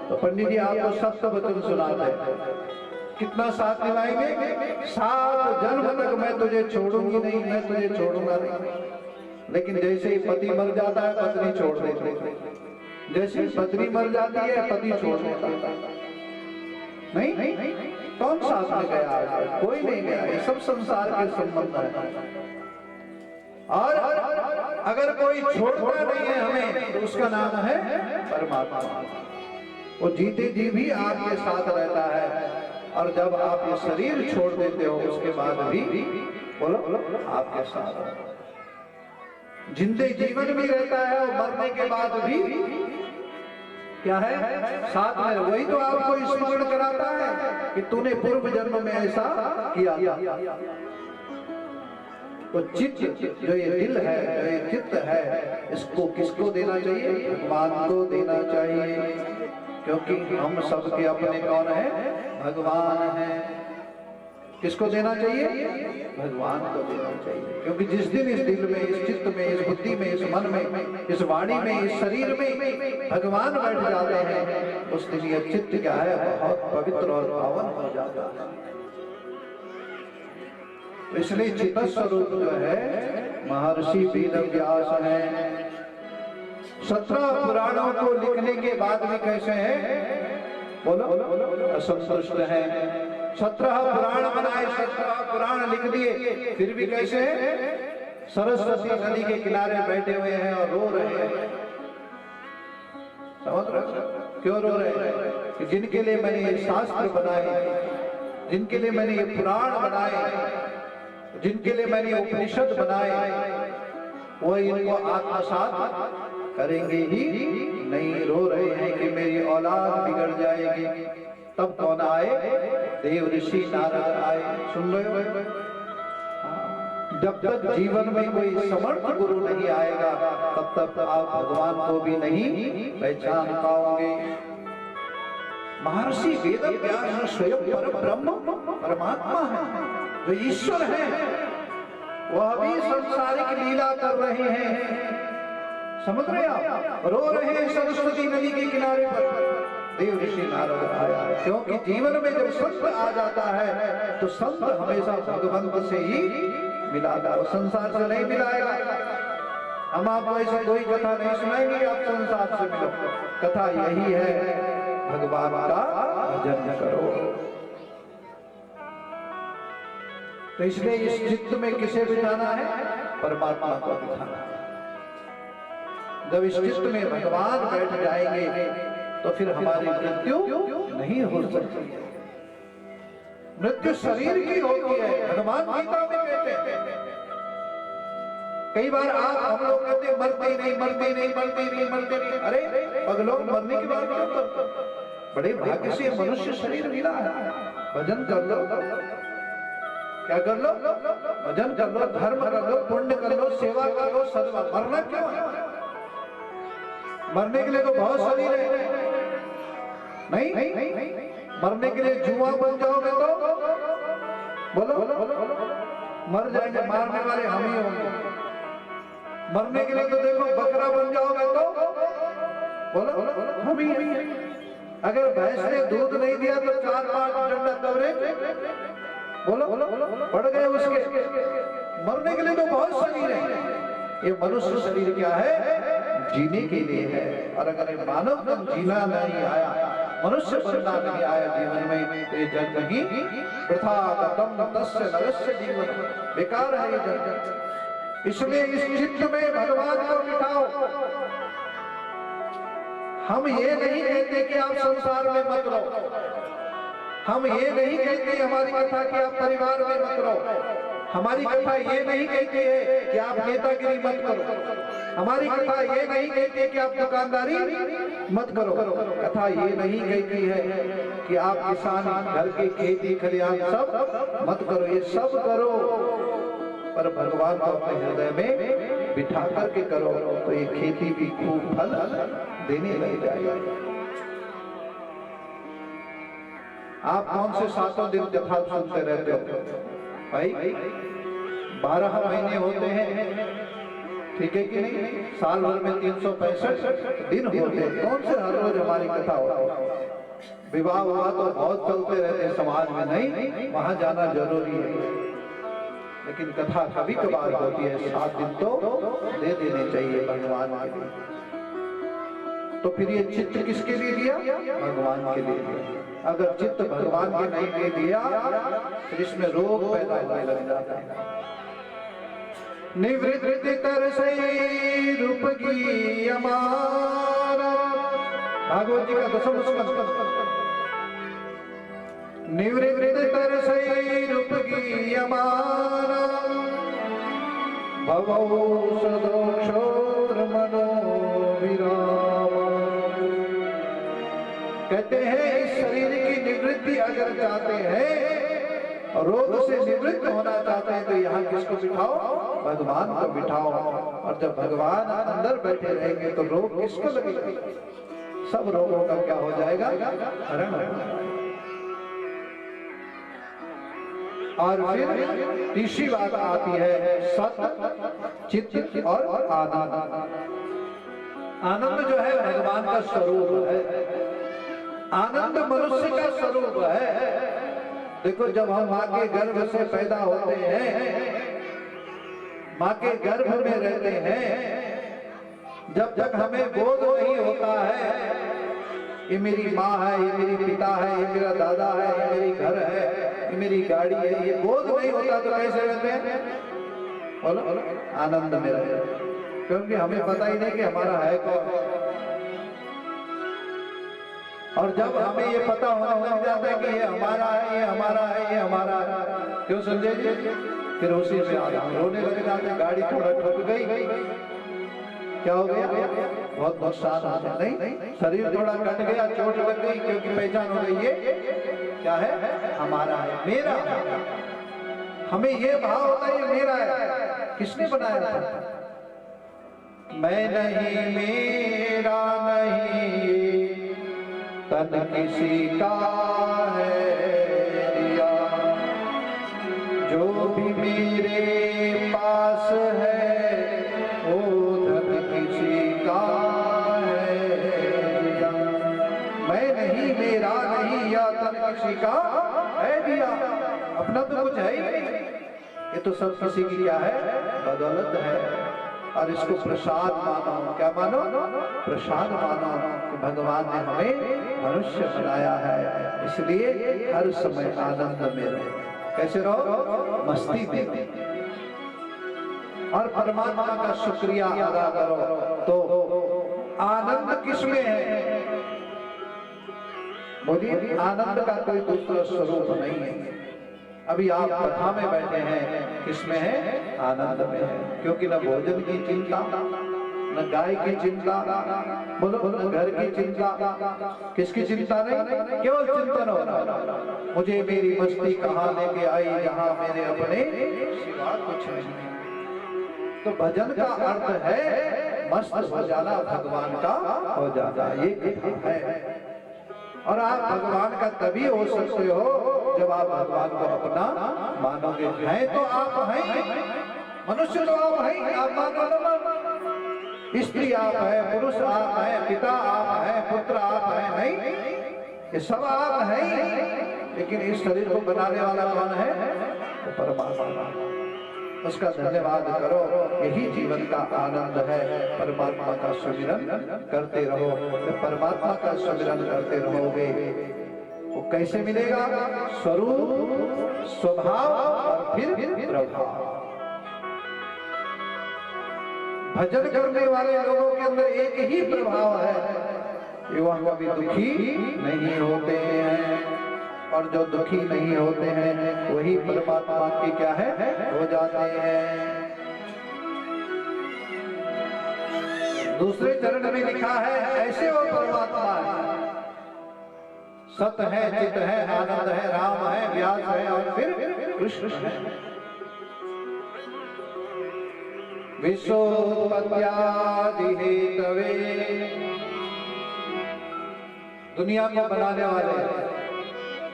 तो पंडित जी आपको सत्य वचन सुनाते हैं। कितना साथ निभाएंगे? 7 जन्म तक मैं तुझे छोड़ूंगी नहीं, मैं तुझे छोड़ूंगा नहीं। लेकिन जैसे ही पति मर जाता है पत्नी छोड़ देती है, जैसे ही पत्नी मर जाती है पति छोड़ देता है। नहीं, कौन साथ में गया? कोई नहीं गया। ये सब संसार के संबंध है। और अगर कोई छोड़ता नहीं है हमें तो उसका नाम है परमात्मा। वो जीते जी भी आपके साथ रहता है, और जब आप ये शरीर छोड़ देते हो उसके बाद भी बोलो आपके साथ जिंदे जीवन भी रहता है, और मरने के बाद भी क्या है साथ में। वही तो आपको स्मरण कराता है कि तूने पूर्व जन्म में ऐसा किया था। तो चित्त जो ये दिल है, जो ये चित्त है, इसको किसको देना चाहिए? भगवान को देना चाहिए, क्योंकि हम सबके अपने कौन है? भगवान है। किसको देना चाहिए? भगवान को देना चाहिए, क्योंकि जिस दिन इस दिल में, इस चित्त में, इस बुद्धि में, इस मन में, इस वाणी में, इस शरीर में भगवान बैठ जाते हैं, उस दिन यह चित्त क्या है? बहुत पवित्र और पावन हो जाता है। तो इसलिए चित्त स्वरूप जो है महर्षि वेद व्यास है। 17 पुराणों को लिखने के बाद भी कैसे हैं? बोलो असंतुष्ट है। 17 पुराण बनाए, 17 पुराण लिख दिए, फिर भी कैसे हैं? सरस्वती नदी के किनारे बैठे हुए हैं और रो रहे हैं। समझ रहे? क्यों रो रहे हैं? कि जिनके लिए मैंने ये शास्त्र बनाए, जिनके लिए मैंने ये पुराण बनाए, जिनके लिए मैंने उपनिषद बनाए, वो इनको आत्मसात करेंगे ही नहीं। रो रहे हैं कि मेरी औलाद बिगड़ जाएगी। तब कौन आए? देव ऋषि नारद आए। सुन लो, जब तक जीवन में कोई समर्थ गुरु नहीं आएगा तब तक आप भगवान को भी नहीं पहचान पाओगे। महर्षि वेद व्यास स्वयं पर ब्रह्म परमात्मा है, जो ईश्वर है, वह भी संसारिक लीला कर रहे हैं। समझ रहे आप? रो रहे हैं सरस्वती नदी के किनारे पर। देव ऋषि नारद आया, क्योंकि जीवन में जब संत आ जाता है तो संत हमेशा भगवंत से ही मिलाता है, संसार से नहीं मिलाएगा। हम आपको ऐसी कोई कथा नहीं सुनाएंगे आप संसार से मिलो। कथा यही है, भगवान का भजन करो। तो इसलिए इस चित्त में किसे बिठाना है? परमात्मा को बिठाना है। जब इस चित्त में भगवान बैठ जाएंगे तो फिर हमारी मृत्यु नहीं हो सकती है। मृत्यु शरीर की होती है, भगवान गीता में कहते हैं। कई बार हम लोग कहते हैं मरते नहीं, मरते नहीं, मरते नहीं, मरते नहीं। अरे पगलों, मरने की बात क्यों करते? बड़े भाग्य से मनुष्य शरीर मिला है। भजन कर लो, क्या कर लो? भजन कर लो, धर्म कर लो, पुण्य कर लो, सेवा कर लो, सदवा। मरना क्यों है? मरने के लिए तो बहुत शरीर है। नहीं, मरने के लिए जुआ बन जाओगे तो बोलो मर जाएंगे, मारने वाले हम ही होंगे। मरने के लिए तो देखो बकरा बन जाओगे तो बोलो हम ही। अगर भैंस ने दूध नहीं दिया तो 4-5 डंडा कवरेज बोलो पड़ गए उसके। मरने के लिए तो बहुत शरीर है। ये मनुष्य शरीर क्या है? जीने के लिए है। और अगर ये मानव तन जीना नहीं आया, मनुष्य बनना नहीं आया जीवन में, तो ये जन्म ही वृथा गतम तस्य नरस्य जीवन, बेकार है ये जन्म। इसलिए इस चित्त में भगवान को बिठाओ। हम ये नहीं कहते कि आप संसार में मत रहो, हम ये नहीं कहते हमारी कथा कि आप परिवार में मत रहो, हमारी कथा ये नहीं कहती है कि आप नेतागिरी मत करो, हमारी कथा ये नहीं कहती है कि आप दुकानदारी मत करो, कथा ये नहीं कहती है कि आप किसान घर की खेती खलिहान सब मत करो। ये सब करो, पर भगवान को अपने हृदय में बिठा करके करो, तो ये खेती भी खूब फल देने लग जाएगी। आप कौन से 7 दिन कथा सुनते रहते हो भाई? 12 महीने होते हैं, ठीक है कि नहीं? साल भर में 365 दिन होते हैं। कौन से हर रोज हमारी कथा होती है? विवाह हुआ तो बहुत चलते रहते हैं समाज में, नहीं वहां जाना जरूरी है, लेकिन कथा कभी कभार होती है। 7 दिन तो दे देने चाहिए भगवान के लिए। तो फिर ये चित्त किसके लिए दिया? भगवान के लिए दिया। अगर चित्त भगवान के नहीं दे दिया फिर इसमें रोग पैदा होने लग जाता है। निवृत्ति तरसई रूप की हमारा। भागवत जी का दसम स्कंद। निवृत्ति तरसई रूप की हमारा, भवौ सदोक्षोत्र मनोविराम। कहते हैं इस शरीर की निवृत्ति अगर चाहते हैं, रोग से निवृत्त होना चाहते हैं, तो यहाँ किसको बिठाओ? भगवान को बिठाओ। और जब भगवान अंदर बैठे रहेंगे तो रोग किसको लगेगा? सब रोगों का क्या हो जाएगा? हरण हो जाएगा। और फिर तीसरी बात आती है सत, चित्त और आनंद। आनंद जो है भगवान का स्वरूप है। आनंद मनुष्य का स्वरूप है। देखो, जब हम माँ के गर्भ से पैदा होते हैं, माँ के गर्भ में रहते हैं, जब तक हमें बोध नहीं होता है ये मेरी माँ है, ये मेरी पिता है, ये मेरा दादा है, ये मेरी घर है, ये मेरी गाड़ी है, ये बोध नहीं होता तो कैसे रहते हैं? बोलो, आनंद में रहते हैं। क्योंकि हमें पता ही नहीं कि हमारा है कौन। और जब हमें ये पता होने लग जाता है कि ये हमारा है, ये हमारा है, ये हमारा है, क्यों समझे जी? फिर उसी से रोने लग जाते हैं। गाड़ी थोड़ा ठुक गई, क्या हो गया? बहुत नुकसान हो गया। नहीं, शरीर थोड़ा कट गया, चोट लग गई, क्योंकि पहचान हो गई ये क्या है? हमारा है, मेरा है। हमें ये भाव होता है ये मेरा है। किसने बनाया था? मैं नहीं, मेरा नहीं, तन किसी का है दिया, जो भी मेरे पास है वो धन किसी का है दिया। मैं नहीं, मेरा नहीं, या तन किसी का है दिया। अपना तो कुछ है ही नहीं, ये तो सब किसी की क्या है? बदौलत है। और इसको प्रसाद मानो। क्या मानो? प्रसाद मानो कि भगवान ने हमें मनुष्य बनाया है, इसलिए हर समय आनंद में रहो। कैसे रहो? मस्ती में। और परमात्मा का शुक्रिया अदा करो। तो आनंद किसमें है? बोलिए, आनंद का कोई दूसरा स्वरूप नहीं है। अभी आप कथा में बैठे हैं, किसमें है? आनंद में है। क्योंकि न भोजन की चिंता, न गाय की चिंता, बोलो बोलो, घर की चिंता, किसकी चिंता नहीं? केवल चिंतन हो रहा, मुझे मेरी मस्ती कहाँ लेके आई, जहाँ मेरे अपने सिवा कुछ नहीं। तो भजन का अर्थ है मस्त हो जाना, भगवान का हो जाना, ये कथा है। और आप भगवान का तभी हो सकते हो जब आप भगवान को अपना मानोगे। हैं तो आप हैं, मनुष्य तो आप हैं, आप मानो। स्त्री आप है, पुरुष आप है, पिता आप है, पुत्र आप है, नहीं, ये सब आप हैं। लेकिन इस शरीर को बनाने वाला कौन है? तो परमात्मा। उसका धन्यवाद करो, यही जीवन का आनंद है। परमात्मा का सुमिरन करते रहो। परमात्मा का सुमिरन करते रहोगे वो कैसे मिलेगा? स्वरूप, स्वभाव और फिर प्रभाव। भजन करने वाले लोगों के अंदर एक ही प्रभाव है, वह कभी दुखी नहीं होते हैं। और जो दुखी नहीं होते हैं वही परमात्मा की क्या है? हो जाते हैं। दूसरे चरण में लिखा है ऐसे वो परमात्मा है, सत है, चित है, आनंद है, राम है, व्यास है और फिर कृष्ण है। विश्वोत्पत्त्यादि हेतवे, दुनिया को बनाने वाले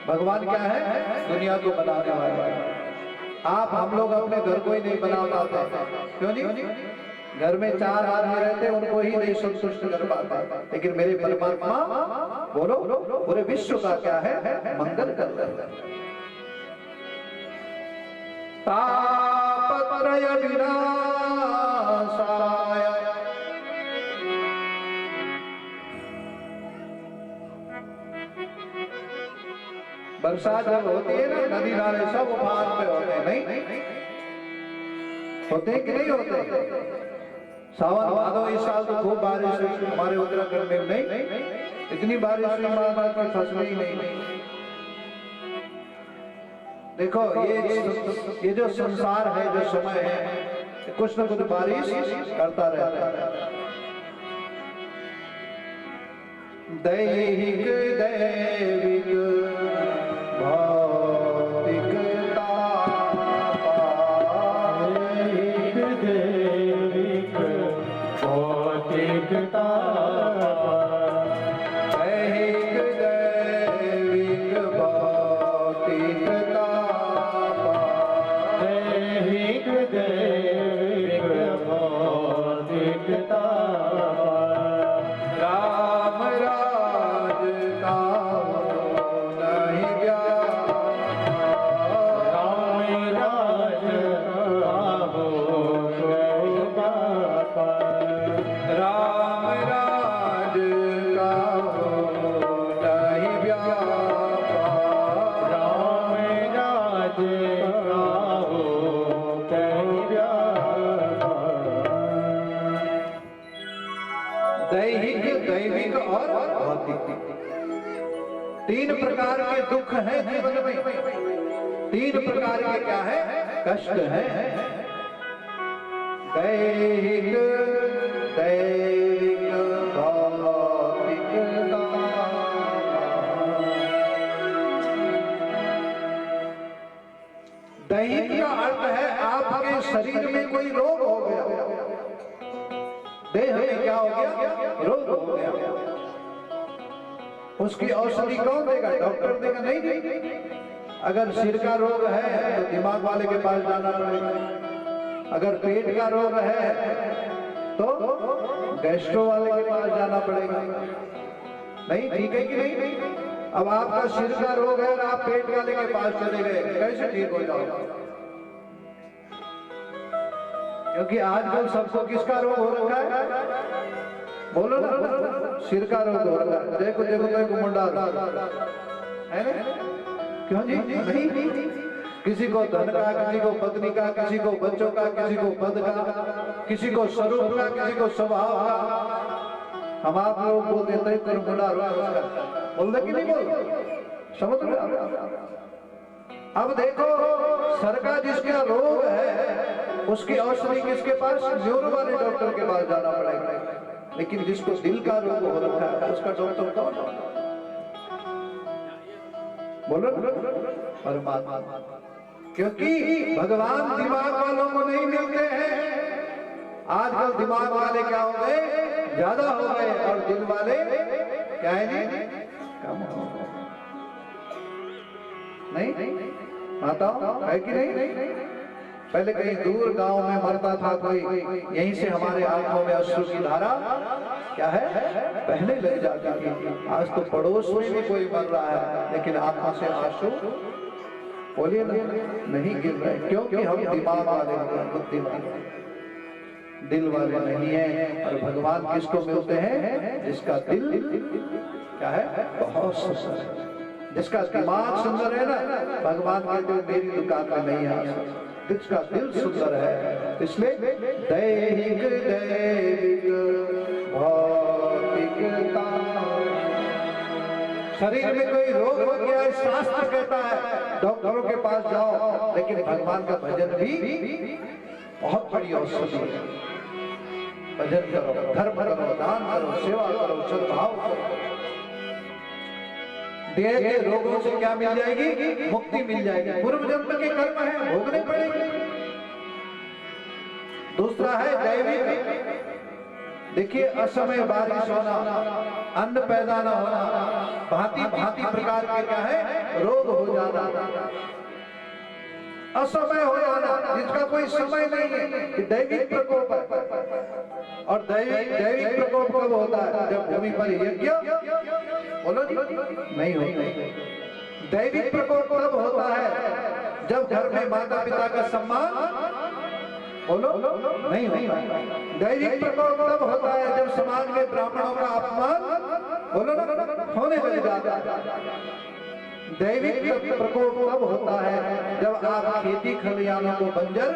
भगवान क्या है? दुनिया को बनाने वाले। आप हम लोग अपने घर को ही नहीं बना पाते, क्यों नहीं? घर में 4 आदमी रहते, उनको ही नहीं संतुष्ट कर पाते। लेकिन मेरे परमात्मा बोलो पूरे विश्व का क्या है? मंगल करते हैं। तापत्रय विनाशाय, बरसात जब होती है ना, नदी नाले सब उफान पे होते हैं, नहीं? होते कि नहीं होते? सावन भादो इस साल तो खूब बारिश हुई हमारे उत्तराखंड में, नहीं इतनी बारिश हुई माना की फसलें ही नहीं। देखो ये जो संसार है, जो समय है, कुछ न कुछ बारिश करता रहता है। दैहिक दैविक भौतिकता, दैहिक दैविक भौतिकता, दैहिक दैविक भौतिकता, दैहिक दैविक भौतिकता, राम राज का नहीं व्याप, राम राज आहो गए बापा, राम राज का नहीं व्याप, राम राज आहो गए बापा। दैहिक दैविक और भौतिक, तीन प्रकार के दुख हैं जीवन में, तीन प्रकार के क्या है कष्ट हैं। दैहिक दैविक भौतिकता, दैहिक का अर्थ है आपके शरीर में कोई रोग हो गया, देह में क्या हो गया, रोग हो गया, उसकी औषधि कौन देगा? डॉक्टर देगा? नहीं। अगर सिर का रोग है तो दिमाग वाले के पास जाना पड़ेगा, अगर पेट का रोग है तो गैस्ट्रो वाले के पास जाना पड़ेगा। नहीं, ठीक है कि नहीं? अब आपका सिर का रोग है और आप पेट वाले के पास चले गए, कैसे ठीक हो जाओगे? क्योंकि आजकल सबको किसका रोग हो रखा है? बोलो ना, सिर का रोग हो रखा है। देखो देखो देखो मुंडा है ना? क्यों जी? नहीं, किसी को धन का, किसी को पत्नी का, किसी को बच्चों का, किसी को पद का, किसी को स्वरूप का, किसी को स्वभाव का। हम आप लोग बोलते हैं मुंडा बोल दे कि नहीं बोल? समझ रहे? अब देखो सर का जिसका रोग है उसकी औषधि किसके पास? न्यूरो वाले डॉक्टर के पास जाना पड़ेगा। लेकिन जिसको दिल का रोग हो रखा है उसका डॉक्टर कौन? बोलो परमात्मा। क्योंकि भगवान दिमाग वालों को नहीं मिलते हैं। आजकल दिमाग वाले क्या हो गए? ज्यादा हो गए, और दिल वाले क्या है जी? कम हो गए। नहीं माताओं है कि नहीं? पहले कहीं दूर गांव में मरता था कोई, यहीं से हमारे आंखों में अश्रु की धारा क्या है पहले लग जाती थी। आज तो पड़ोस में भी कोई मर रहा है लेकिन आंखों से आंसू बोलिए नहीं गिर रहे, क्योंकि हम दिमाग वाले हैं, बुद्धि वाले, दिल वाले नहीं है। और भगवान किसको मिलते हैं? जिसका दिल क्या है? बहुत सुंदर है। जिसका दिमाग सुंदर है ना, भगवान कहते हैं मेरी दुकान में नहीं आ सकता। जिसका दिल सुंदर है, इसलिए दैहिक दैविक भौतिकता। शरीर में कोई रोग हो गया है, शास्त्र कहता है डॉक्टरों के पास जाओ, लेकिन भगवान का भजन भी बहुत बड़ी औषधि है। भजन करो, धर्म करो, दान करो, सेवा करो, सद्भाव करो, देह के रोगों से क्या मिल जाएगी? मुक्ति मिल जाएगी। पूर्व जन्म के कर्म है, भोगने पड़ेंगे। दूसरा है दैविक। देखिए असमय बारिश होना, अन्न पैदा न होना, भांति भांति प्रकार के क्या है रोग हो जाना, असमय हो जाना जिसका कोई समय नहीं है, दैविक प्रकोप है। और दैविक प्रकोप कब होता है? जब भूमि पर यज्ञ बोलो नहीं होता। दैविक प्रकोप कब होता है? जब घर में माता पिता का सम्मान बोलो नहीं होता। दैविक प्रकोप तब होता है जब समाज में ब्राह्मणों का अपमान बोलो होने लग जाता है। दैविक प्रकोप तब होता है जब आप खेती खलिहानों को बंजर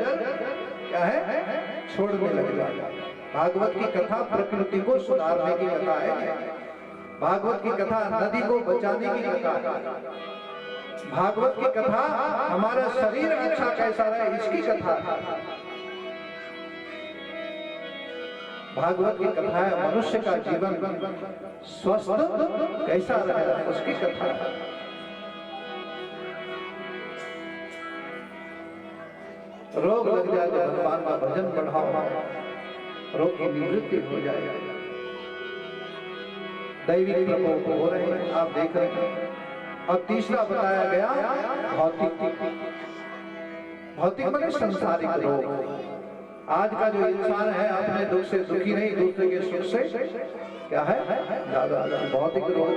क्या है, छोड़ने लग जाएगा। भागवत की कथा प्रकृति को सुधारने की कथा है। भागवत की कथा नदी को बचाने की कथा है। भागवत की कथा हमारा शरीर अच्छा कैसा रहे इसकी कथा है। भागवत की कथा है मनुष्य का जीवन स्वस्थ कैसा रहे उसकी कथा है। रोग लग जाए तो भगवान का भजन बढ़ाओ, रोग की निवृत्ति हो जाएगी। दैविक प्रकोप हो रहे हैं, आप देख रहे हैं। और तीसरा बताया गया भौतिक। भौतिक माने संसारिक रोग। आज का जो इंसान है अपने दुख से दुखी नहीं, दूसरे के सुख से क्या है, ज्यादा भौतिक रोग है।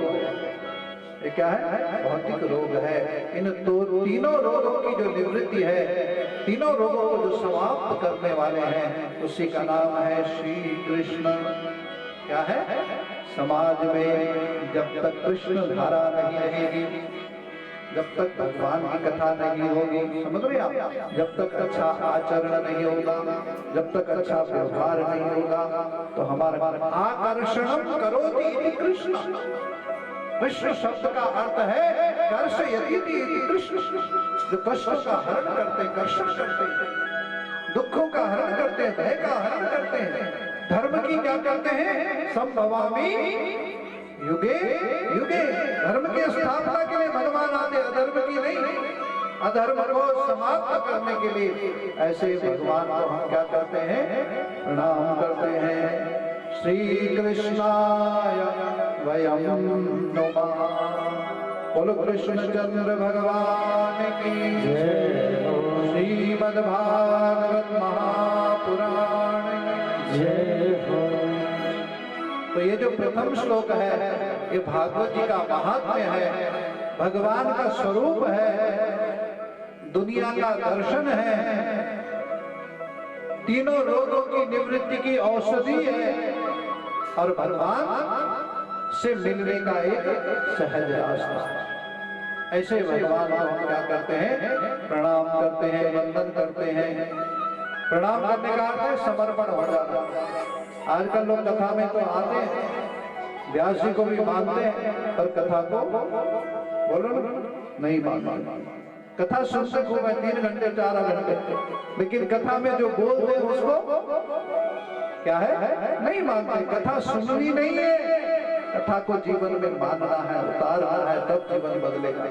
ये क्या है, भौतिक रोग है। इन तीनों रोगों की जो निवृत्ति है, तीनों रोगों को जो समाप्त करने वाले हैं, उसी का नाम है श्री कृष्ण। क्या है, समाज में जब तक कृष्ण धारा नहीं रहेगी, जब तक भगवान की कथा नहीं होगी, समझ रहे आप, जब तक अच्छा आचरण नहीं होगा, जब तक अच्छा व्यवहार नहीं होगा, तो हमारा आकर्षण करोति कृष्ण। कृष्ण शब्द का अर्थ है कर्षयति कृष्ण, जो कष्ट का हरण करते, कर्षण करते, दुखों का हरण करते, भय का हरण करते हैं, धर्म की क्या करते हैं, संभवामि युगे युगे। धर्म की स्थापना के लिए भगवान आते, अधर्म की नहीं। अधर्म को समाप्त करने के लिए ऐसे भगवान को हम क्या करते हैं, प्रणाम करते हैं। श्री कृष्णाय वयम नमः। बोलो कृष्णचंद्र भगवान की जय। श्रीमद् भागवत महापुराण की जय हो। तो ये जो प्रथम श्लोक है, ये भागवत जी का महात्म्य है, भगवान का स्वरूप है, दुनिया का दर्शन है, तीनों रोगों की निवृत्ति की औषधि है, और भगवान से मिलने का एक सहज रास्ता। ऐसे भगवान को हम क्या करते हैं, प्रणाम करते हैं, वंदन करते हैं। प्रणाम करने का अर्थ है समर्पण हो जाना। आजकल लोग कथा में तो आते हैं, व्यास जी को भी मानते हैं, पर कथा को बोलो नहीं मानते। कथा सुनते खूब है, 3 घंटे 4 घंटे, लेकिन कथा में जो बोलते हैं उसको क्या है, नहीं मानते। कथा सुननी नहीं है, कथा को जीवन में मानना है, उतारना है, तब जीवन बदलेगा।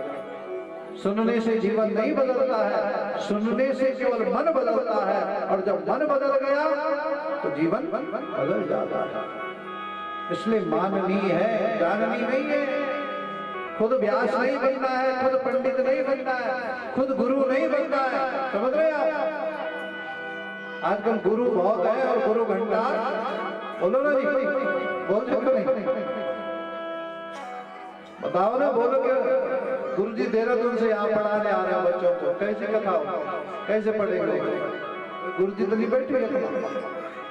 सुनने से जीवन नहीं बदलता है, सुनने से केवल मन बदलता है, और जब मन बदल गया तो जीवन बदल जाता है। इसलिए माननी है, जाननी नहीं है। खुद व्यास नहीं बनना है, खुद पंडित नहीं बनना है, खुद गुरु नहीं बनना है, समझ रहे आप। आजकल गुरु बहुत है और गुरु भंडार, बोलो ना जी, बोल सकते नहीं, बताओ ना, बोलो क्या। गुरु जी देहरादून से यहाँ पढ़ाने आ रहे हैं बच्चों को, कैसे कथा हो, कैसे पढ़ेंगे। गुरु जी तो नहीं बैठे,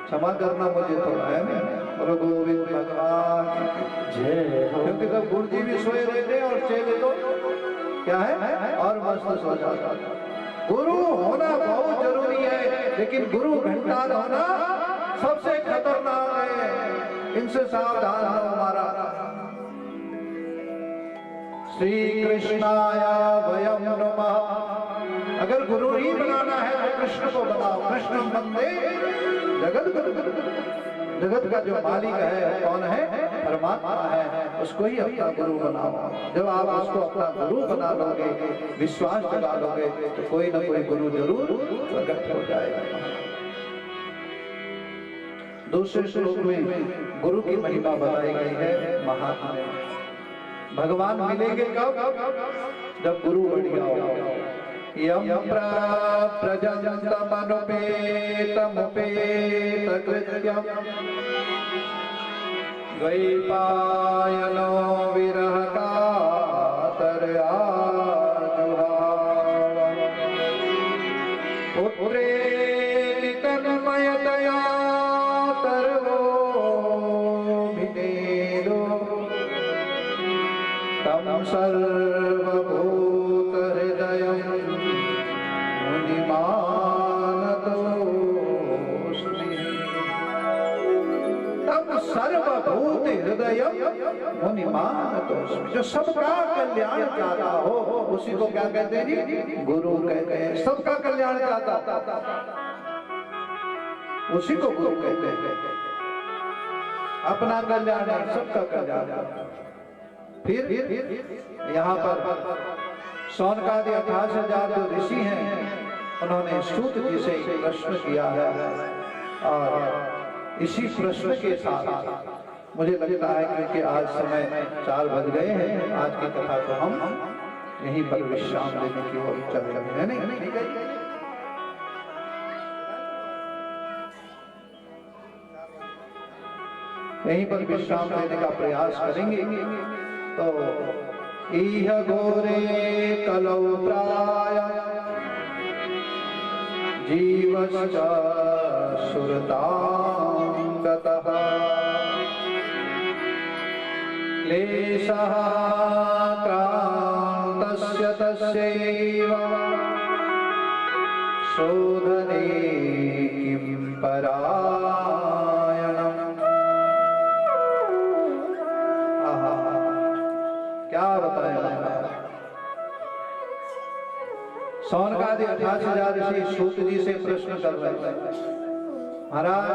क्षमा करना मुझे थोड़ा है ना। और गोविंद भगवान जय। क्योंकि तब गुरु जी भी सोए रहते और चेले तो क्या है, और मस्त सो जाता। गुरु होना बहुत जरूरी है, लेकिन गुरु भंडार होना सबसे खतरनाक है। इनसे सावधान हो हमारा। श्री कृष्णाय वयम नमः। अगर गुरु ही बनाना है तो कृष्ण को बनाओ। कृष्ण वंदे जगत गुरु। जगत का जो मालिक है कौन है, परमात्मा है, उसको ही अपना गुरु बनाओ। जब आप उसको अपना गुरु बना लोगे, विश्वास जगा लोगे, तो कोई ना कोई गुरु जरूर प्रकट हो जाएगा। दूसरे श्लोक में गुरु की महिमा बताई गई है, महात्म्य। भगवान मिलेंगे कब, जब गुरु बढ़िया हो। यम प्रजन्तमनुपेतमुपेत कृत्यम् द्वैपायनो विरह कातर आजुहाव पुत्रेति तन्मयतया सर्वो भिनेदो तं सर्वभूत हृदयम् मुनिमानतो सर्वभूत हृदय मुनिमान तो जो सबका कल्याण चाहता हो उसी को क्या कहते हैं जी? गुरु कहते हैं। सबका कल्याण चाहता उसी को गुरु कहते हैं। अपना कल्याण नहीं, सबका कल्याण। फिर यहाँ पर शौनकादि 28,000 जो ऋषि हैं उन्होंने सूत जी से प्रश्न किया है और इसी प्रश्न के साथ मुझे लगता है क्योंकि आज समय 4 बज गए हैं, आज की कथा को हम यहीं पर विश्राम लेने की ओर चल रहे हैं। नहीं यहीं पर विश्राम लेने का प्रयास करेंगे। तो इह घोरे कलौ प्राय जीवश्च सुरतां गतः क्लेशः क्रान्तस्य तस्यैव शोधने किं परायणम्। क्या बताया? शौनकादि 28,000 ऋषि सूत जी से प्रश्न कर रहे हैं, महाराज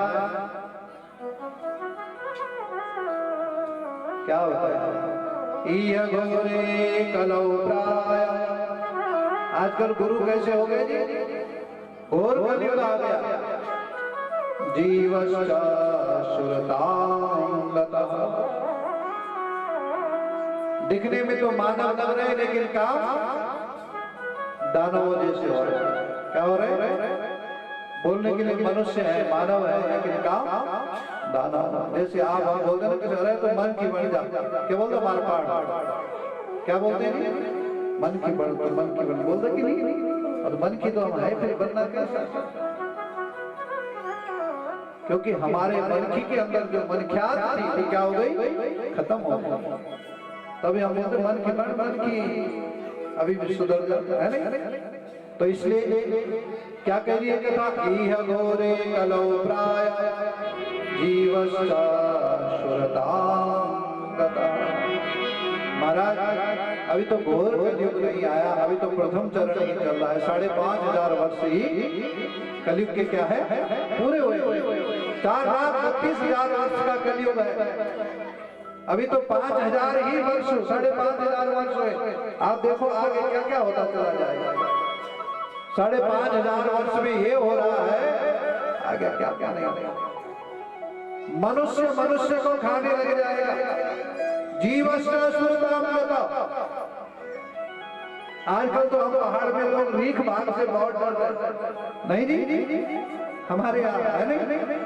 क्या बताया? इह घोरे कलौ प्राय। आजकल गुरु कैसे हो गए जी? घोर कलयुग आ गया। जीवश्च सुरतां गतः। दिखने में तो मानव लग रहे लेकिन काम दानवों जैसे हो रहे। क्या हो रहे? बोलने के लिए मनुष्य है, मानव है, लेकिन काम दानव। जैसे आप बोलते ना किसी अरे तो मन की बढ़ जा, क्या बोलते? मार पाड़। क्या बोलते हैं? मन की बढ़, तो मन की बढ़ बोलते कि नहीं? और मन की तो हम है, फिर बनना कैसा? क्योंकि हमारे मनखी के अंदर जो मनख्यात थी वो क्या हो गई? खत्म हो गई। तभी हम बोलते मन की अभी भी सुधर जाता है नहीं। तो इसलिए क्या कह रही है कथा? इह घोरे कलौ प्राय जीवश्च सुरतां गतः। महाराज अभी तो घोर कलयुग नहीं आया, अभी तो प्रथम चरण ही चल रहा है। 5,500 वर्ष ही कलयुग के क्या है पूरे हुए। 4,32,000 वर्ष का कलयुग है। अभी तो 5,000 ही वर्ष, 5,500 वर्ष हुए। आप देखो आगे क्या क्या होता चला जाएगा। 5,500 वर्ष में ये हो रहा है, आगे क्या क्या नहीं होगा। मनुष्य को खाने लग जाएगा। जीवश्च सुरतां गतः। आजकल तो हम पहाड़ में लोग रीख भाग से बहुत डर रहे। नहीं जी, हमारे यहाँ है नहीं।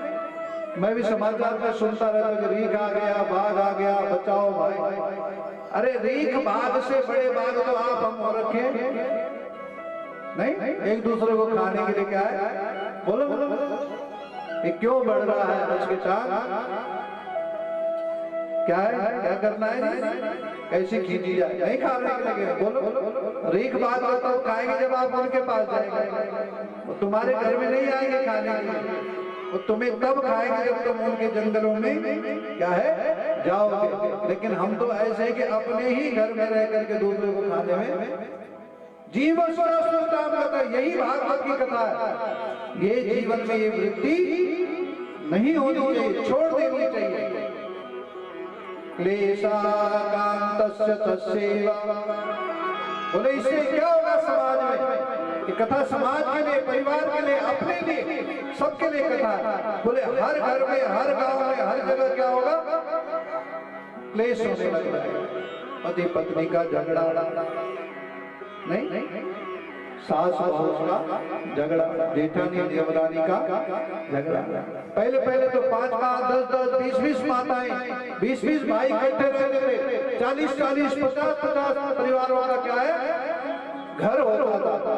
मैं भी समाचार में सुनता रहता कि रीख आ गया, बाघ आ गया, बचाओ भाई। अरे रीख बाघ से बड़े बाघ तो आप हम हो रखे नहीं। एक दूसरे को खाने के लिए क्या है? बोलो ये क्यों बढ़ रहा है आज के साथ? क्या है? क्या करना है? कैसी खींची जाए? नहीं खाने के लगे। बोलो रीख बाघ तो खाएंगे जब आप उनके पास जाएंगे। वो तुम्हारे घर में नहीं आएंगे खाने के लिए, वो तुम्हें तब खाएंगे जब तुम उनके जंगलों में क्या है जाओगे। लेकिन हम तो ऐसे हैं कि अपने ही घर में रह करके दूसरे को खाने में। जीवश्च सुरतां गतः, यही भागवत की कथा है। ये जीवन में ये वृत्ति नहीं होनी चाहिए, छोड़ देनी चाहिए। क्लेशाकान्तस्य तस्यैव। बोले इससे क्या होगा समाज में? ये कथा समाज के लिए, परिवार के लिए, अपने लिए, सबके लिए कथा है। बोले हर घर में, हर गांव में, हर जगह क्या होगा? क्लेश होने लगेगा। पति पत्नी का झगड़ा नहीं, सास बहू का झगड़ा, जेठानी देवरानी का झगड़ा। पहले तो 5-5, 10-10, 20-20 माताएं, 20-20 भाई इकट्ठे रहते थे। 40-40, 50-50 परिवारों का क्या है घर होता था।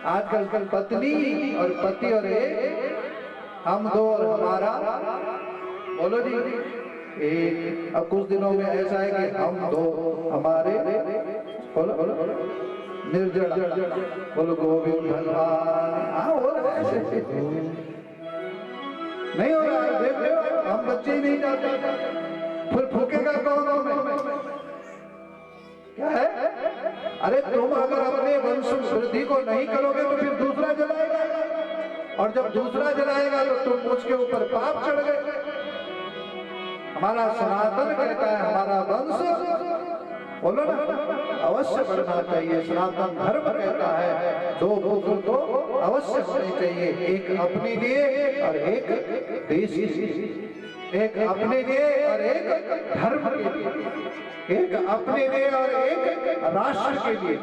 आजकल पत्नी और पति और हम दो और हमारा। बोलो जी एक। अब कुछ दिनों में ऐसा है कि हम दो हमारे। बोलो निर्जला। बोलो गोविंद भगवान। हाँ हो रहा है ऐसे। नहीं हो रहा है, देख लो हम बच्चे ही नहीं जाते, फिर फूकेगा कौन हमें? क्या है? अरे तुम अगर अपने वंश वृद्धि को नहीं करोगे तो फिर दूसरा जलाएगा, और जब दूसरा जलाएगा तो तुम उसके ऊपर पाप चढ़ गए। हमारा सनातन कहता है हमारा वंश, बोलो ना, अवश्य बढ़ना चाहिए। सनातन धर्म कहता है 2 पुत्र तो अवश्य होने चाहिए, एक अपने लिए और एक देश के लिए, एक अपने लिए और एक धर्म के लिए, एक अपने लिए और एक राष्ट्र के लिए।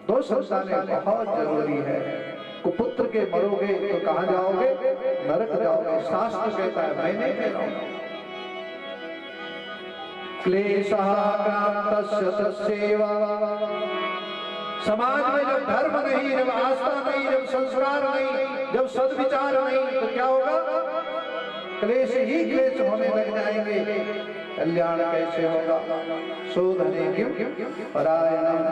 2 संतानें बहुत जरूरी है। कुपुत्र के मरोगे तो कहां जाओगे? नरक जाओगे। शास्त्र कहता है, मैं नहीं कह रहा हूं। क्लेशः क्रांतस्य तस्यैव। समाज में जब धर्म नहीं, जब आस्था नहीं, जब संस्कार नहीं, जब सद्विचार नहीं, तो क्या होगा? क्लेश ही क्लेश होने लग जाएंगे। कल्याण कैसे होगा? शोधने किम परायणम।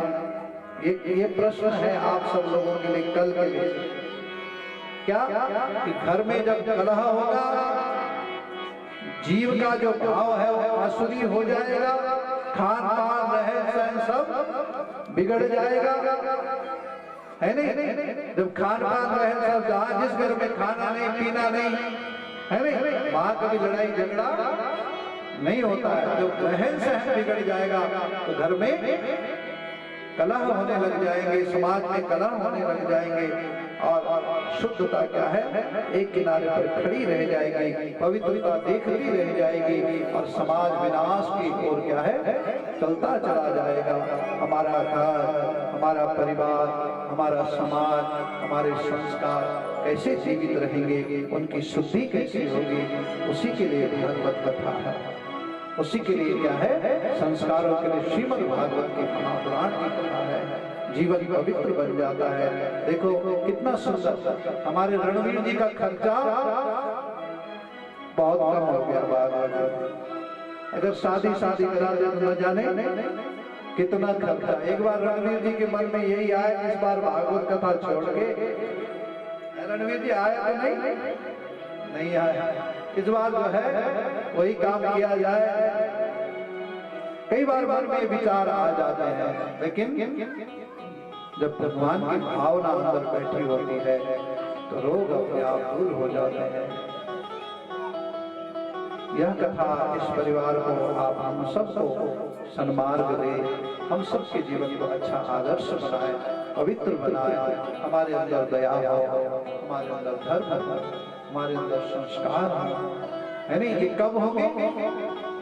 ये प्रश्न है आप सब लोगों के लिए, कल के लिए। क्या कि घर में जब कलह होगा, जीव का जो भाव है वो आसुरी हो जाएगा, खान पान रहन सहन सब बिगड़ जाएगा, है नहीं? जब खान पान रहन सहन, जहां जिस घर में खाना नहीं पीना नहीं, है नहीं, वहां कभी लड़ाई झगड़ा नहीं होता है। जब रहन सहन बिगड़ जाएगा तो घर में कलह होने लग जाएंगे, समाज में कलह होने लग जाएंगे, और शुद्धता क्या है? एक किनारे पर खड़ी रह जाएगी, पवित्रता देखती रह जाएगी, और समाज विनाश की ओर क्या है? चलता चला जाएगा। हमारा घर, हमारा परिवार, हमारा समाज, हमारे संस्कार कैसे जीवित रहेंगे, उनकी शुद्धि कैसी होगी, उसी के लिए भागवत कथा है। उसी के लिए क्या है? संस्कारों के लिए श्रीमद् भागवत की महापुराण की कथा है। जीवन पवित्र बन जाता है। देखो कितना सुंदर। हमारे रणवीर जी का खर्चा बहुत कम हो गया भागवत। अगर शादी करा दे तो न जाने कितना खर्चा। एक बार रणवीर जी के मन में यही आया, इस बार भागवत कथा छोड़ के। रणवीर जी आया तो नहीं आया। इस बार जो है वही काम किया जाए। कई बार मन में विचार आ जाते हैं, लेकिन जब भगवान की भावना अंदर बैठी होती है तो रोग अपने आप दूर हो जाते हैं। यह कथा इस परिवार को, आप हम सबको सन्मार्ग दे, हम सबके जीवन को अच्छा आदर्श बनाए, पवित्र बनाए, हमारे अंदर दया हो, हमारे अंदर धर्म हो, हमारे अंदर संस्कार हो, है नहीं? ये कब होंगे?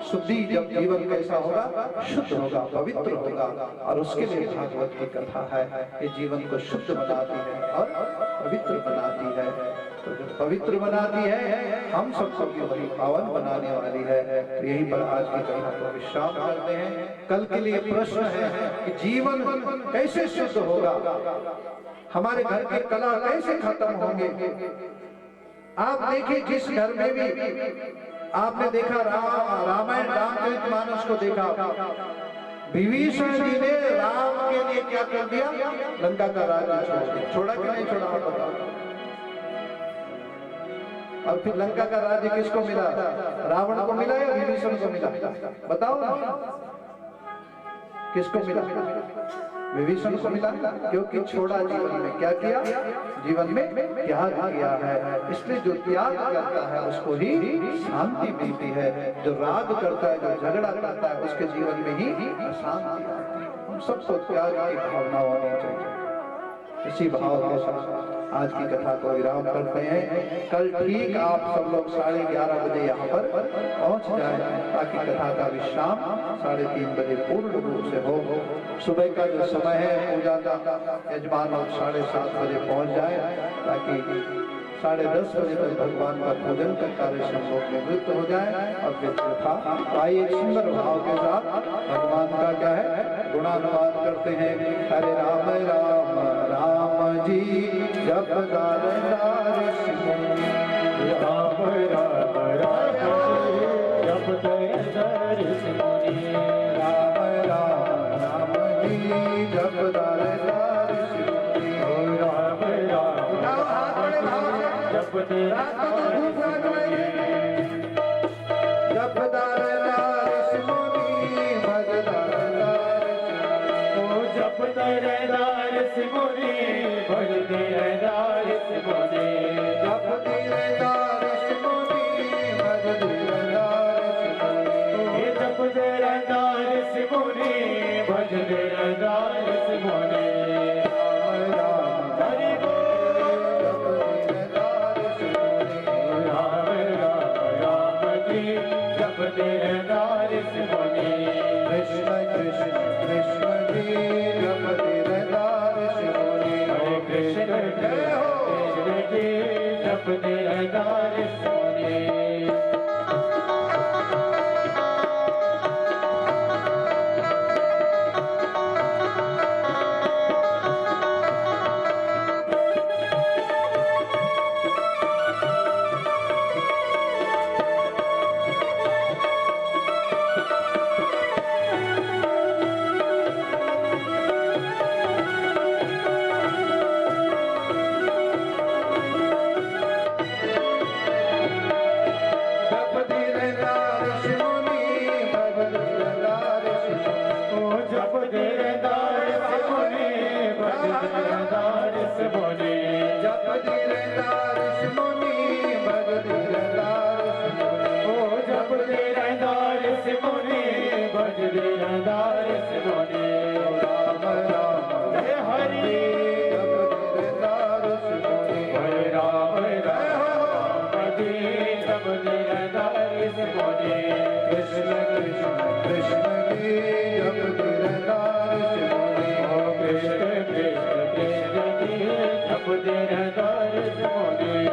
शुद्धि जब जीवन कैसा होगा? शुद्ध होगा, पवित्र होगा, और उसके लिए भागवत की कथा है। ये जीवन को शुद्ध बनाती है और पवित्र बनाती है। तो जब पवित्र बनाती है, हम सबको भी पावन बनाने वाली है। तो यहीं पर आज की कथा को विश्राम करते हैं। कल के लिए प्रश्न है कि जीवन कैसे शुद्ध होगा, हमारे घर के कलह कैसे खत्म होंगे। आप देखिए, जिस घर में भी आपने देखा, रामायण रामचरितमानस को देखा, विभीषण जी ने राम के लिए क्या कर दिया? लंका का राज्य छोड़ा कि नहीं छोड़ा? आप बताओ। और फिर लंका का राज्य किसको मिला? रावण को मिला या विभीषण को मिला? बताओ ना, किसको मिला? विभीषण को मिला, क्योंकि छोड़ा जीवन में। क्या किया? जीवन में त्याग किया है। इसलिए जो त्याग करता है उसको ही शांति मिलती है। जो राग करता है, जो झगड़ा करता है, उसके जीवन में ही अशांति आती है। हम सबको त्याग की भावना होनी चाहिए। इसी भाव के साथ आज की कथा को विराम करते हैं। कल ठीक आप सब लोग 11:30 बजे यहाँ पर पहुँच जाएं, ताकि कथा का विश्राम 3:30 बजे पूर्ण रूप से हो। सुबह का जो समय है पूजा का, यजमान लोग 7:30 बजे पहुँच जाए, ताकि 10:30 बजे तक भगवान का पूजन का कार्य संभोग में निवृत्त हो जाए। और फिर कथा आइए एक सुंदर भाव के साथ भगवान का क्या है गुणानुवाद करते हैं। हरे राम राम राम जी जप गारदार सिमरन, राम राम राम जप गारदार सिमरन, राम राम राम जी जप गारदार सिमरन, राम राम जप गारदार सिमरन। मुनि भज धीरधार मुनि जप धीरधार मुनि भज धीरधार मुनि जप धीरधार मुनि भज धीरधार मुनि हरि बोल राम राम राम जी जप धीरधार मुनि कृष्ण कृष्ण कृष्ण जी जप धीरधार मुनि हरे कृष्ण कृष्ण जी जप धीरधार मुनि